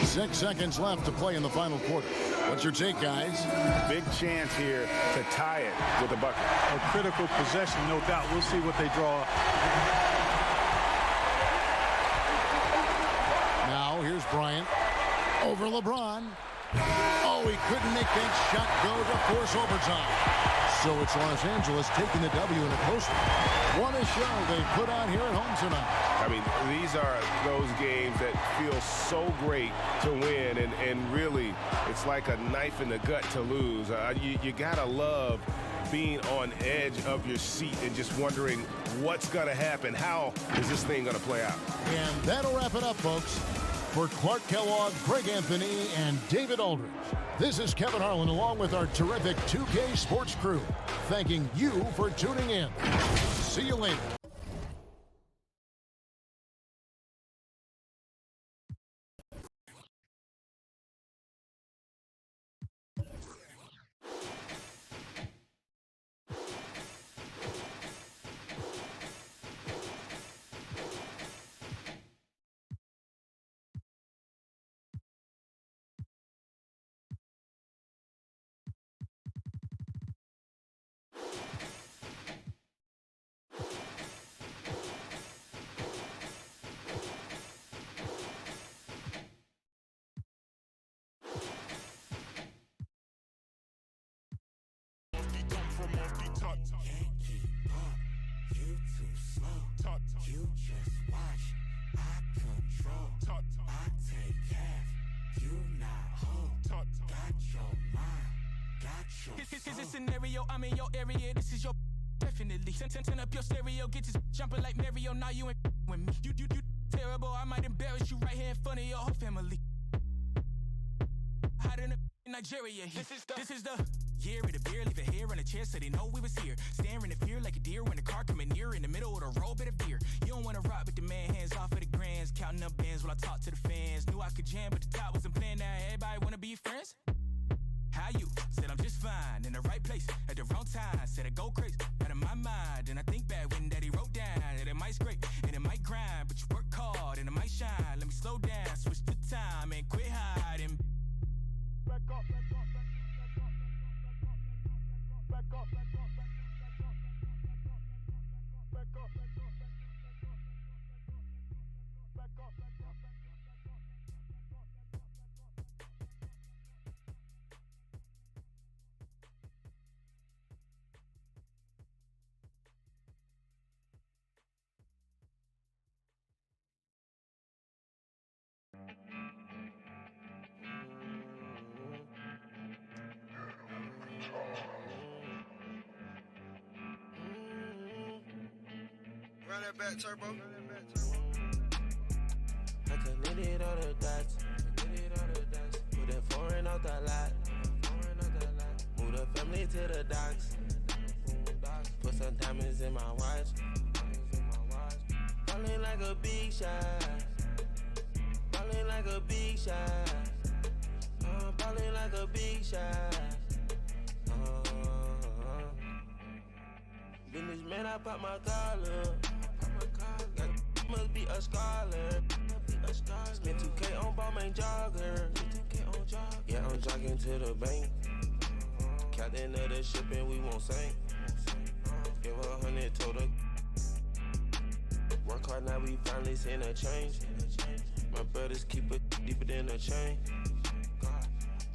6 seconds left to play in the final quarter. What's your take, guys? Big chance here to tie it with a bucket. A critical possession, no doubt. We'll see what they draw up. Now, here's Bryant. Over LeBron. Oh, he couldn't make that shot go to force overtime. So it's Los Angeles taking the W in a close one. What a show they put on here at home tonight. I mean, these are those games that feel so great to win, and really, it's like a knife in the gut to lose. You gotta love being on edge of your seat and just wondering what's gonna happen. How is this thing gonna play out? And that'll wrap it up, folks. For Clark Kellogg, Greg Anthony, and David Aldridge, this is Kevin Harlan along with our terrific 2K Sports crew, thanking you for tuning in. See you later. Is this scenario? I'm in your area. This is your definitely. Turn up your stereo. Get this jumping like Mario. Now you ain't with me. You terrible. I might embarrass you right here in front of your whole family. Hiding in Nigeria. This is the year of the beer. Leave it here on the chair so they know we was here. Staring in fear like a deer when the car coming near. In the middle of the road, bit of beer. You don't wanna rock with the man. Hands off of the grands. Counting up bands while I talk to the fans. Knew I could jam, but the top wasn't playing. Now everybody wanna be friends. How you? Said I'm just fine, in the right place, at the wrong time. Said I go crazy, out of my mind. And I think back when daddy wrote down that it might scrape and it might grind, but you work hard and it might shine. Let me slow down, switch the time and quit hiding. Back up, back up, back up, back up, back up, back up, back up, back up. Run that back, turbo. I committed all the dots. Put that foreign out that lot. Move the family to the docks. Put some diamonds in my watch. Ballin' like a big shot. Ballin' like a big shot. Ballin' like a big shot. Businessman, I pop my collar. Must be a scholar. Spent 2K on Balmain jogger. Yeah, I'm jogging to the bank. Captain of the ship and we won't sink. Give her 100, told her. Work hard, now we finally seen a change. My brothers keep it deeper than a chain.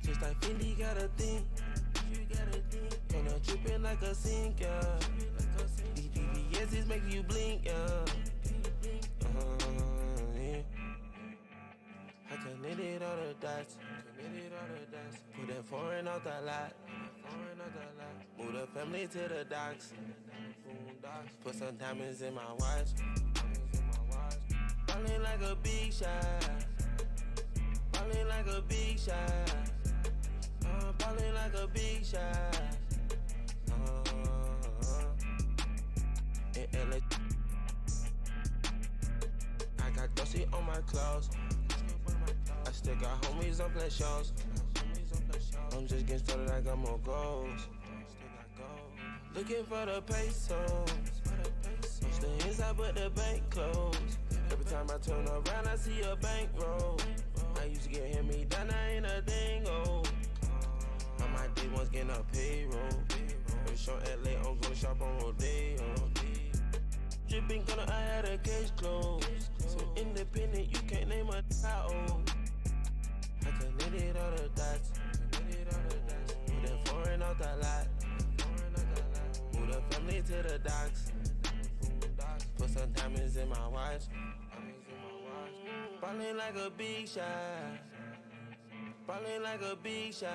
Just like Fendi got a thing. And I'm dripping like a sink, yeah. These BBS's make you blink, yeah. Yeah. I connected all the dots. Put that foreign out the lot. Move the family to the docks. Put some diamonds in my watch. Ballin' like a big shot. Ballin' like a big shot. Ballin' like a big shot. In LA, I got Dosey on my clothes. I still got homies on play shows. I'm just getting started, I got more goals. Looking for the pesos. I'm still inside, but the bank closed. Every time I turn around, I see a bankroll. I used to get me down, I ain't a dingo. On my day ones getting a payroll. Every show LA, I'm gonna shop on Rodeo. Dripping gonna, I had a case closed. So independent, you can't name a title. I connected all the dots. Put that foreign out the lot. Move the family to the docks. Put some diamonds in my watch. Ballin' like a big shot. Ballin' like a big shot.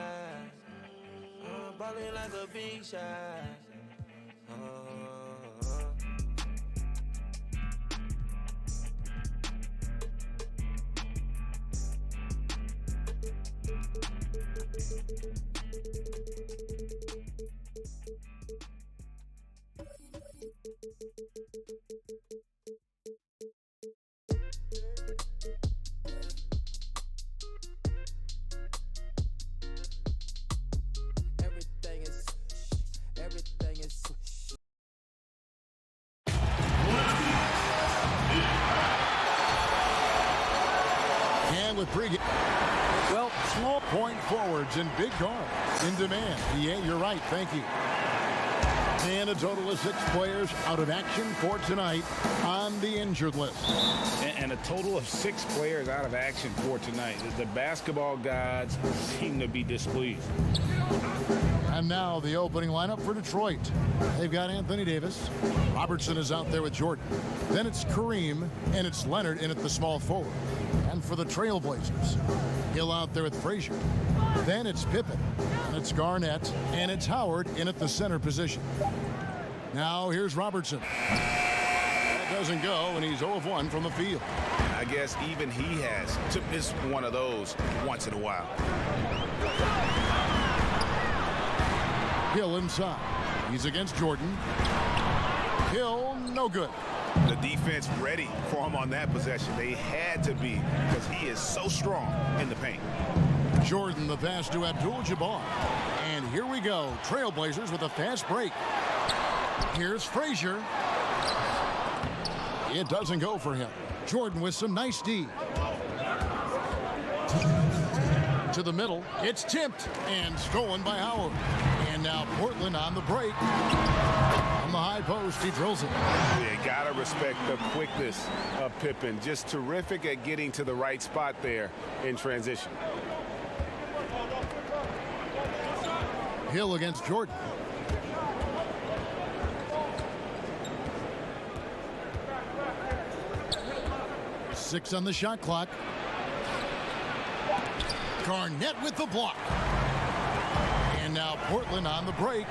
Ballin' like a big shot. Well, small point forwards and big guards in demand. Yeah, you're right. Thank you. And a total of 6 players out of action for tonight on the injured list. And a total of 6 players out of action for tonight. The basketball gods seem to be displeased. And now the opening lineup for Detroit. They've got Anthony Davis. Robertson is out there with Jordan. Then it's Kareem, and it's Leonard in at the small forward. And for the Trailblazers, Hill out there with Frazier. Then it's Pippen, and it's Garnett, and it's Howard in at the center position. Now here's Robertson. That doesn't go, and he's 0 of 1 from the field. I guess even he has to miss one of those once in a while. Hill inside. He's against Jordan. Hill, no good. The defense ready for him on that possession. They had to be because he is so strong in the paint. Jordan, the pass to Abdul-Jabbar. And here we go. Trailblazers with a fast break. Here's Frazier. It doesn't go for him. Jordan with some nice D. To the middle. It's tipped and stolen by Howard. And now Portland on the break. On the high post, he drills it. You gotta respect the quickness of Pippen. Just terrific at getting to the right spot there in transition. Hill against Jordan. Six on the shot clock. Garnett with the block. And now Portland on the break.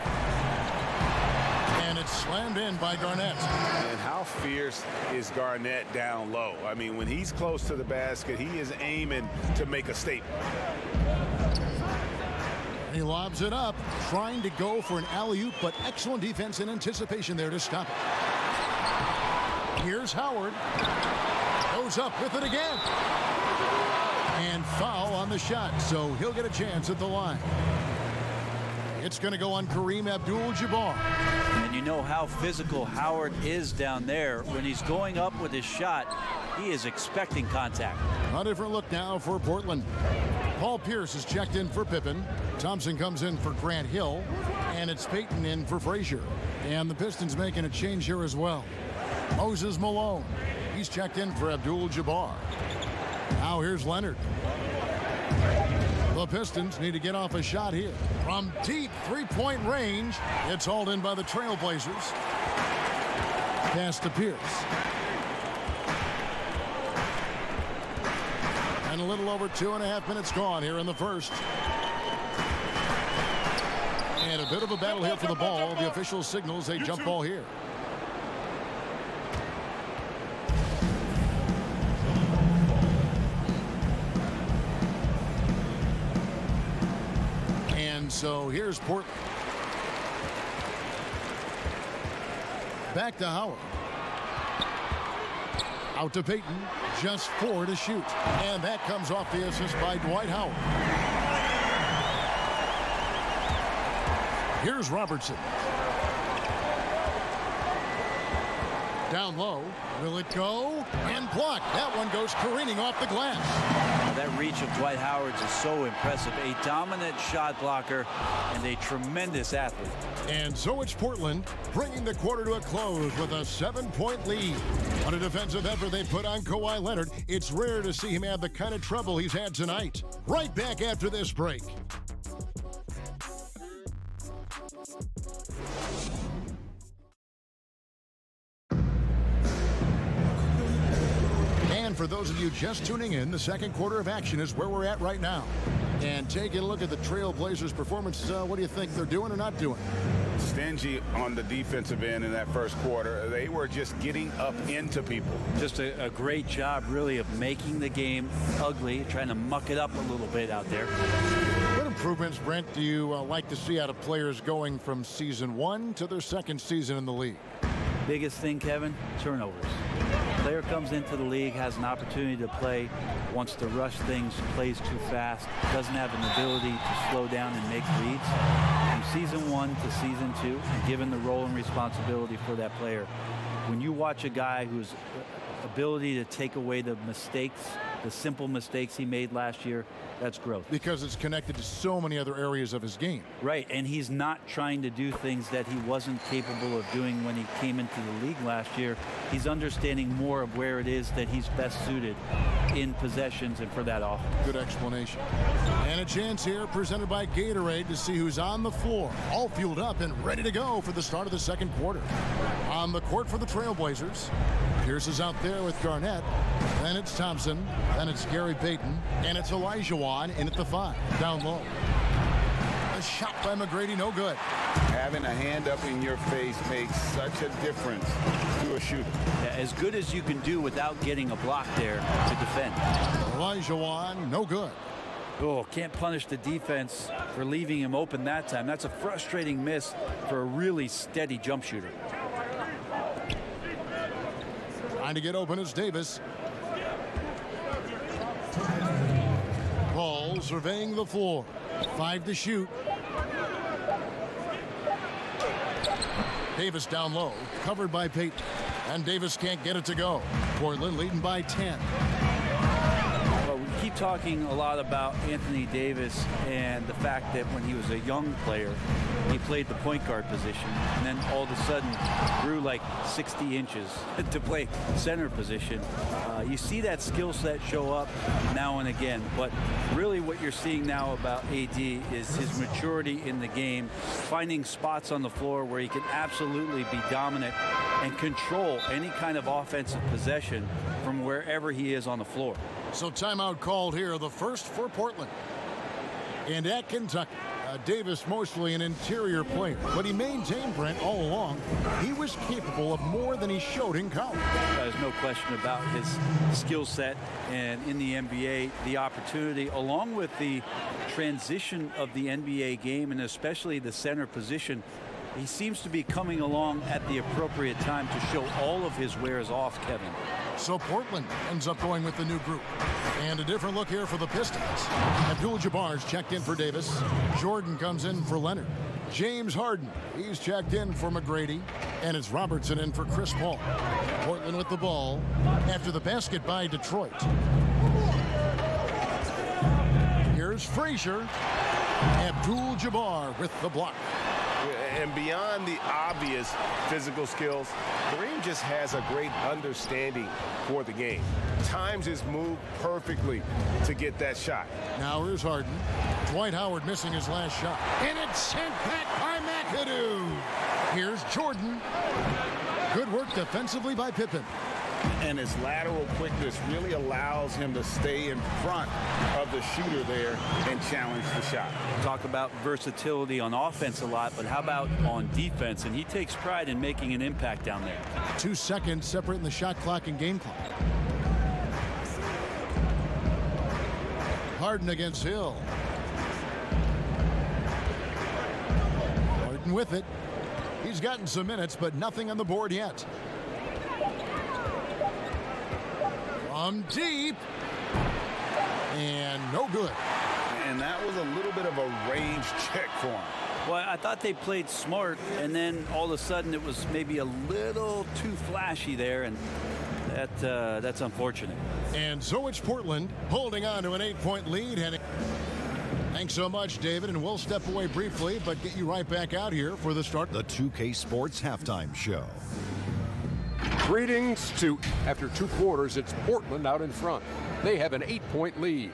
And it's slammed in by Garnett. And how fierce is Garnett down low? I mean, when he's close to the basket, he is aiming to make a statement. He lobs it up, trying to go for an alley-oop, but excellent defense and anticipation there to stop it. Here's Howard. Goes up with it again. And foul on the shot, so he'll get a chance at the line. It's going to go on Kareem Abdul-Jabbar. And you know how physical Howard is down there. When he's going up with his shot, he is expecting contact. A different look now for Portland. Paul Pierce is checked in for Pippen. Thompson comes in for Grant Hill. And it's Payton in for Frazier. And the Pistons making a change here as well. Moses Malone. He's checked in for Abdul-Jabbar. Now here's Leonard. The Pistons need to get off a shot here. From deep three-point range, it's hauled in by the Trailblazers. Pass to Pierce. And a little over 2.5 minutes gone here in the first. And a bit of a battle here for the ball. The official signals a jump ball here. And so here's Portland. Back to Howard. Out to Payton. Just 4 to shoot. And that comes off the assist by Dwight Howard. Here's Robertson. Down low. Will it go? And blocked. That one goes careening off the glass. That reach of Dwight Howard is so impressive. A dominant shot blocker and a tremendous athlete. And so it's Portland bringing the quarter to a close with a 7-point lead. On a defensive effort they put on Kawhi Leonard, it's rare to see him have the kind of trouble he's had tonight. Right back after this break. And for those of you just tuning in, the second quarter of action is where we're at right now. And taking a look at the Trailblazers' performance, what do you think they're doing or not doing? Stingy on the defensive end in that first quarter. They were just getting up into people. Just a great job, really, of making the game ugly, trying to muck it up a little bit out there. What improvements, Brent, do you like to see out of players going from season 1 to their second season in the league? Biggest thing, Kevin, turnovers. Player comes into the league, has an opportunity to play, wants to rush things, plays too fast, doesn't have an ability to slow down and make reads. From season 1 to season 2, and given the role and responsibility for that player, when you watch a guy whose ability to take away the mistakes, the simple mistakes he made last year, that's growth. Because it's connected to so many other areas of his game. Right, and he's not trying to do things that he wasn't capable of doing when he came into the league last year. He's understanding more of where it is that he's best suited in possessions and for that offense. Good explanation. And a chance here presented by Gatorade to see who's on the floor, all fueled up and ready to go for the start of the second quarter. On the court for the Trailblazers, Pierce is out there with Garnett. Then it's Thompson. Then it's Gary Payton. And it's Elijah Wan in at the 5. Down low. A shot by McGrady, no good. Having a hand up in your face makes such a difference to a shooter. Yeah, as good as you can do without getting a block there to defend. Elijah Wan, no good. Oh, can't punish the defense for leaving him open that time. That's a frustrating miss for a really steady jump shooter. Trying to get open is Davis. Paul surveying the floor. 5 to shoot. Davis down low, covered by Payton. And Davis can't get it to go. Portland leading by 10. Well, we keep talking a lot about Anthony Davis and the fact that when he was a young player, he played the point guard position, and then all of a sudden grew like 60 inches to play center position. You see that skill set show up now and again, but really what you're seeing now about AD is his maturity in the game, finding spots on the floor where he can absolutely be dominant and control any kind of offensive possession from wherever he is on the floor. So timeout called here, the first for Portland. And at Kentucky, Davis mostly an interior player, but he maintained, Brent, all along he was capable of more than he showed in college. There's no question about his skill set, and in the NBA, the opportunity, along with the transition of the NBA game, and especially the center position, he seems to be coming along at the appropriate time to show all of his wares off, Kevin. So Portland ends up going with the new group. And a different look here for the Pistons. Abdul-Jabbar's checked in for Davis. Jordan comes in for Leonard. James Harden. He's checked in for McGrady. And it's Robertson in for Chris Paul. Portland with the ball after the basket by Detroit. Here's Frazier. Abdul-Jabbar with the block. And beyond the obvious physical skills, Kareem just has a great understanding for the game. Times his move perfectly to get that shot. Now here's Harden. Dwight Howard missing his last shot. And it's sent back by McAdoo. Here's Jordan. Good work defensively by Pippen. And his lateral quickness really allows him to stay in front of the shooter there and challenge the shot. Talk about versatility on offense a lot, but how about on defense? And he takes pride in making an impact down there. 2 seconds separating the shot clock and game clock. Harden against Hill. Harden with it. He's gotten some minutes, but nothing on the board yet. From deep. And no good. And that was a little bit of a range check for him. Well, I thought they played smart, and then all of a sudden it was maybe a little too flashy there, and that's unfortunate. And so it's Portland holding on to an 8-point lead. And thanks so much, David, and we'll step away briefly, but get you right back out here for the start. The 2K Sports Halftime Show. Greetings to, after 2 quarters, it's Portland out in front. They have an 8-point lead.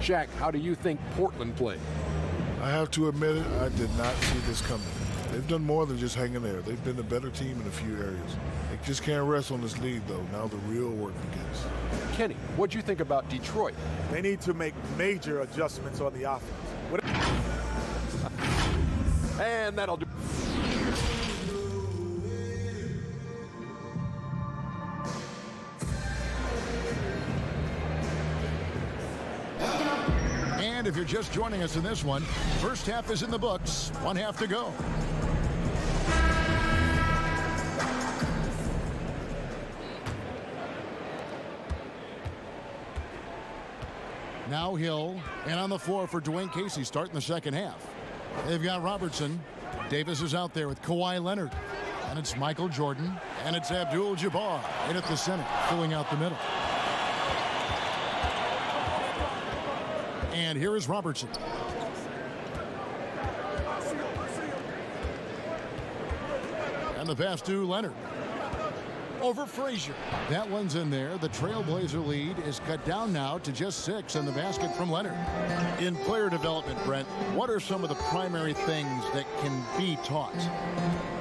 Shaq, how do you think Portland played? I have to admit it, I did not see this coming. They've done more than just hanging there. They've been a better team in a few areas. They just can't rest on this lead, though. Now the real work begins. Kenny, what'd you think about Detroit? They need to make major adjustments on the offense. And that'll do. And if you're just joining us in this one, first half is in the books. 1 half to go. Now Hill, and on the floor for Dwayne Casey starting the second half. They've got Robertson. Davis is out there with Kawhi Leonard. And it's Michael Jordan. And it's Abdul-Jabbar in at the center, filling out the middle. And here is Robertson. And the pass to Leonard. Over Frazier. That one's in there. The Trailblazer lead is cut down now to just 6, and the basket from Leonard. In player development, Brent, what are some of the primary things that can be taught?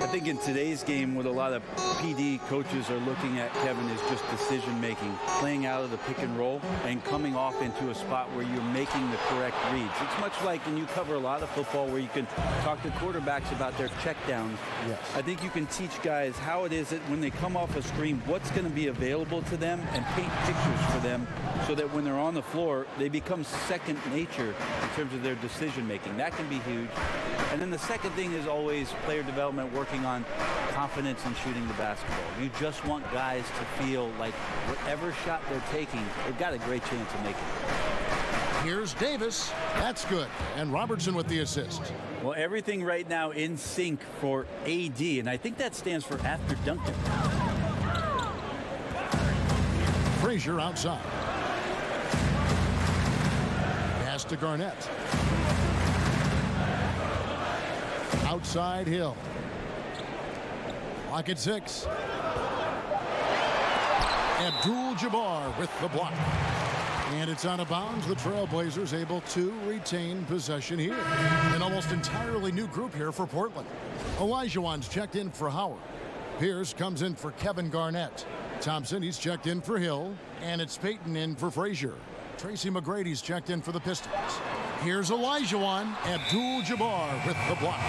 I think in today's game, what a lot of PD coaches are looking at, Kevin, is just decision making, playing out of the pick and roll and coming off into a spot where you're making the correct reads. It's much like when you cover a lot of football where you can talk to quarterbacks about their checkdowns. Yes. I think you can teach guys how it is that when they come off a screen, what's going to be available to them, and paint pictures for them so that when they're on the floor, they become second nature in terms of their decision making. That can be huge. And then the second thing is always player development, working on confidence in shooting the basketball. You just want guys to feel like whatever shot they're taking, they've got a great chance of making it. Here's Davis. That's good. And Robertson with the assist. Well, everything right now in sync for AD, and I think that stands for after Duncan. Frazier outside. Pass to Garnett. Outside Hill. Clock at 6. Abdul-Jabbar with the block. And it's out of bounds. The Trailblazers able to retain possession here. An almost entirely new group here for Portland. Olajuwon's checked in for Howard. Pierce comes in for Kevin Garnett. Thompson, he's checked in for Hill. And it's Payton in for Frazier. Tracy McGrady's checked in for the Pistons. Here's Olajuwon. Abdul-Jabbar with the block.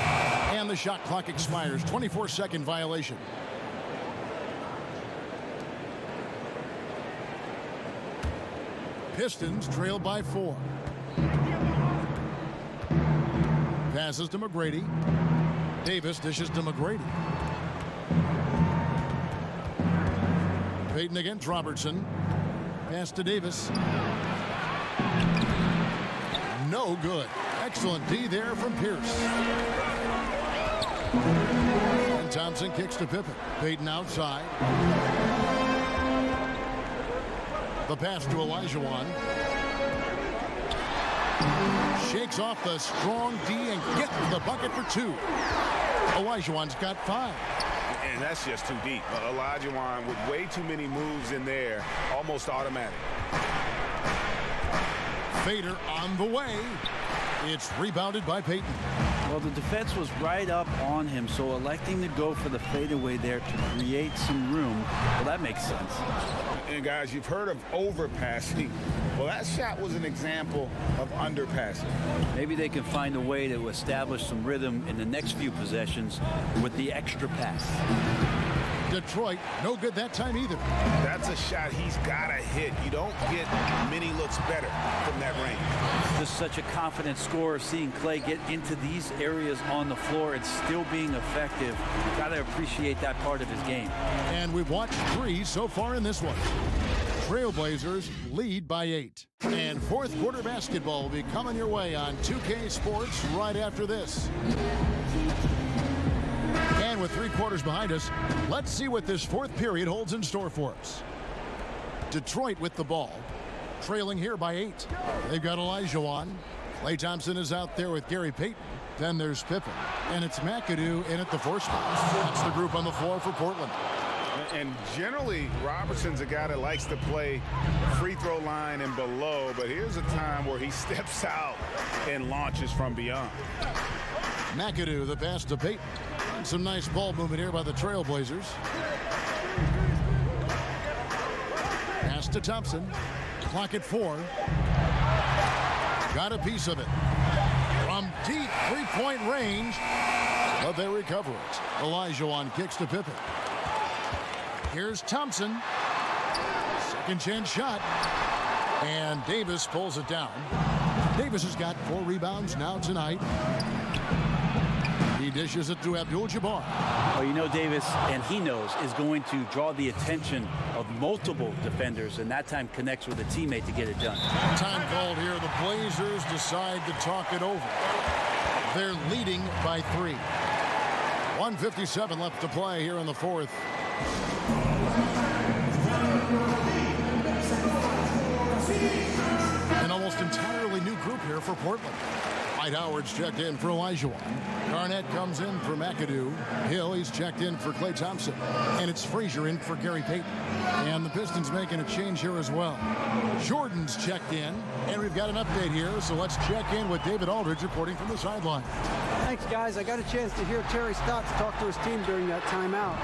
And the shot clock expires. 24-second violation. Pistons trail by 4. Passes to McGrady. Davis dishes to McGrady. Payton against Robertson. Pass to Davis. No good. Excellent D there from Pierce. And Thompson kicks to Pippen. Payton outside. The pass to Olajuwon. Shakes off the strong D and gets the bucket for 2. Olajuwon's got 5. And that's just too deep. Olajuwon with way too many moves in there, almost automatic. Fader on the way. It's rebounded by Payton. Well, the defense was right up on him, so electing to go for the fadeaway there to create some room, well, that makes sense. And guys, you've heard of overpassing. Well, that shot was an example of underpassing. Maybe they can find a way to establish some rhythm in the next few possessions with the extra pass. Detroit, no good that time either. That's a shot he's got to hit. You don't get many looks better from that range. Just such a confident scorer, seeing Clay get into these areas on the floor and still being effective. Got to appreciate that part of his game. And we've watched 3 so far in this one. Trailblazers lead by 8. And fourth quarter basketball will be coming your way on 2K Sports right after this. And with 3 quarters behind us, let's see what this fourth period holds in store for us. Detroit with the ball, trailing here by 8. They've got Olajuwon. Klay Thompson is out there with Gary Payton. Then there's Pippen. And it's McAdoo in at the 4 spot. That's the group on the floor for Portland. And generally, Robertson's a guy that likes to play free throw line and below, but here's a time where he steps out and launches from beyond. McAdoo, the pass to Payton. And some nice ball movement here by the Trailblazers. Pass to Thompson. Clock at 4. Got a piece of it. From deep three-point range, but they recover it. Olajuwon kicks to Pippen. Here's Thompson. Second chance shot. And Davis pulls it down. Davis has got 4 rebounds now tonight. He dishes it to Abdul-Jabbar. Well, you know Davis, and he knows, is going to draw the attention of multiple defenders, and that time connects with a teammate to get it done. Time called here. The Blazers decide to talk it over. They're leading by 3. 1:57 left to play here in the fourth. An almost entirely new group here for Portland. Dwight Howard's checked in for Olajuwon. Garnett comes in for McAdoo. Hill, he's checked in for Klay Thompson. And it's Frazier in for Gary Payton. And the Pistons making a change here as well. Jordan's checked in. And we've got an update here, so let's check in with David Aldridge reporting from the sideline. Thanks, guys. I got a chance to hear Terry Stotts talk to his team during that timeout.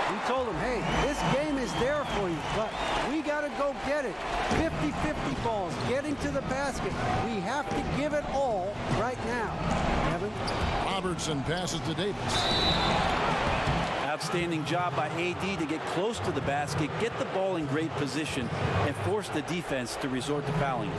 He told them, hey, this game is there for you, but we got to go get it. 50-50 balls, getting to the basket. We have to give it all right now. Evan? Robertson passes to Davis. Outstanding job by AD to get close to the basket, get the ball in great position, and force the defense to resort to fouling.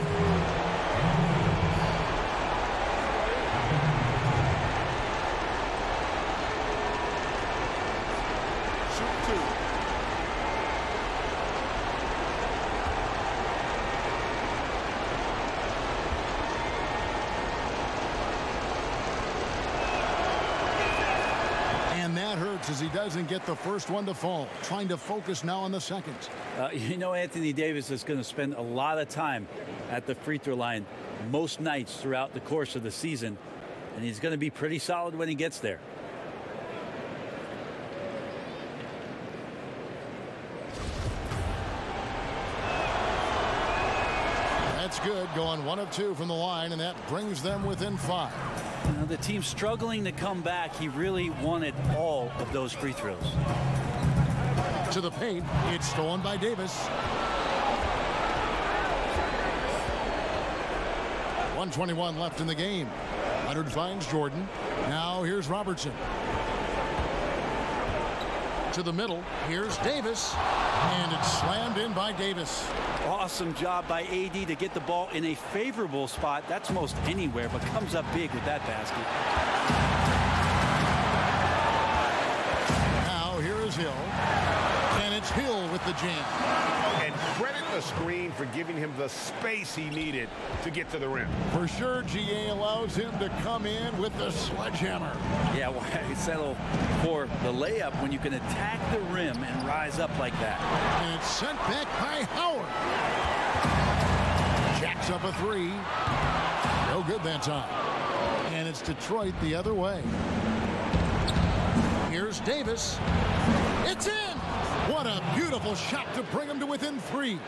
As he doesn't get the first one to fall, trying to focus now on the second. You know, Anthony Davis is going to spend a lot of time at the free throw line most nights throughout the course of the season, and he's going to be pretty solid when he gets there. That's good, going 1 of 2 from the line, and that brings them within 5. Now, the team's struggling to come back. He really wanted all of those free throws. To the paint, it's stolen by Davis. 1:21 left in the game. Leonard finds Jordan. Now here's Robertson. To the middle, here's Davis. And it's slammed in by Davis. Awesome job by AD to get the ball in a favorable spot. That's most anywhere, but comes up big with that basket. Now here is Hill. And it's Hill with the jam. And credit the screen for giving him the space he needed to get to the rim. For sure, GA allows him to come in with the sledgehammer. Yeah, well, settle for the layup when you can attack the rim and rise up like that. And it's sent back by Howard. Jacks up a three. No good that time. And it's Detroit the other way. Here's Davis. It's in! What a beautiful shot to bring him to within three.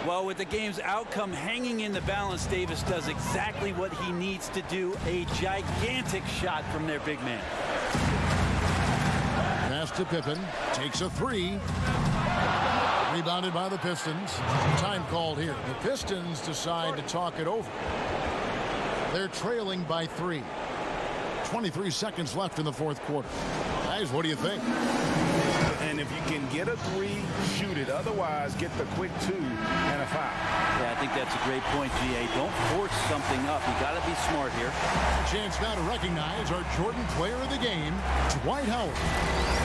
Well, with the game's outcome hanging in the balance, Davis does exactly what he needs to do. A gigantic shot from their big man. Pass to Pippen. Takes a three. Rebounded by the Pistons. Time called here. The Pistons decide to talk it over. They're trailing by 3. 23 seconds left in the fourth quarter. Guys, what do you think? And if you can get a three, shoot it. Otherwise, get the quick 2 and a foul. Yeah, I think that's a great point, GA. Don't force something up. You got to be smart here. A chance now to recognize our Jordan player of the game, Dwight Howard.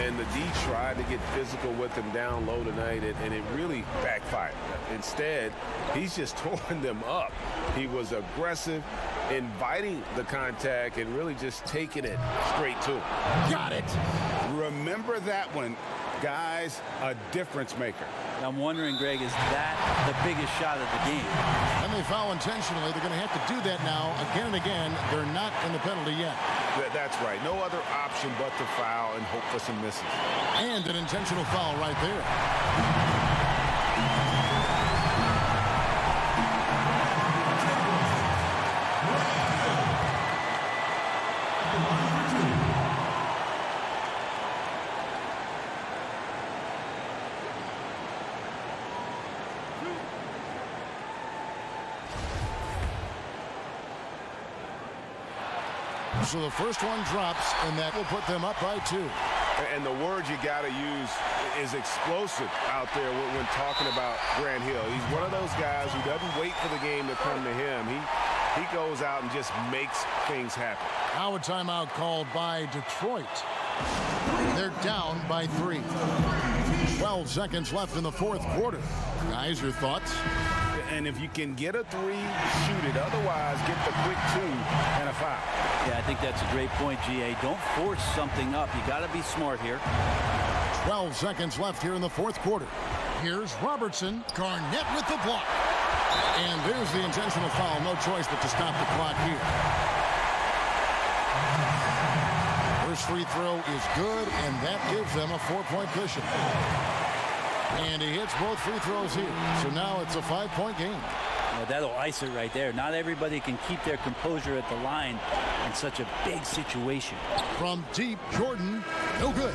And the D tried to get physical with him down low tonight, and it really backfired. Instead, he's just tore them up. He was aggressive, inviting the contact, and really just taking it straight to him. Got it. Remember that one. Guys, a difference maker. I'm wondering, Greg, is that the biggest shot of the game? And they foul intentionally. They're going to have to do that now again and again. They're not in the penalty yet. That's right. No other option but to foul and hope for some misses. And an intentional foul right there. So the first one drops, and that will put them up by 2. And the word you got to use is explosive out there when talking about Grant Hill. He's one of those guys who doesn't wait for the game to come to him. He goes out and just makes things happen. Now a timeout called by Detroit. They're down by 3. 12 seconds left in the fourth quarter. Guys, your thoughts? And if you can get a three, shoot it. Otherwise, get the quick 2 and a foul. Yeah, I think that's a great point, GA. Don't force something up. You got to be smart here. 12 seconds left here in the fourth quarter. Here's Robertson. Garnett with the block. And there's the intentional foul. No choice but to stop the clock here. First free throw is good, and that gives them a 4-point cushion. And he hits both free throws here. So now it's a 5-point game. Yeah, that'll ice it right there. Not everybody can keep their composure at the line in such a big situation. From deep, Jordan, no good.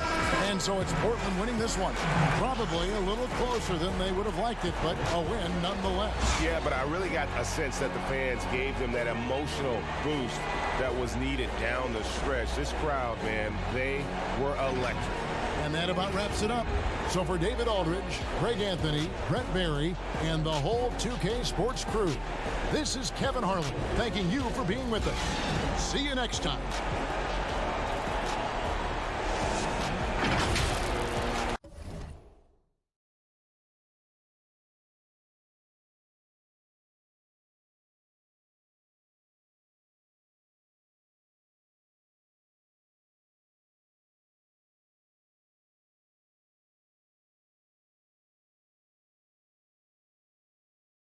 And so it's Portland winning this one. Probably a little closer than they would have liked it, but a win nonetheless. Yeah, but I really got a sense that the fans gave them that emotional boost that was needed down the stretch. This crowd, man, they were electric. And that about wraps it up. So for David Aldridge, Greg Anthony, Brett Barry, and the whole 2K Sports crew, this is Kevin Harlan thanking you for being with us. See you next time.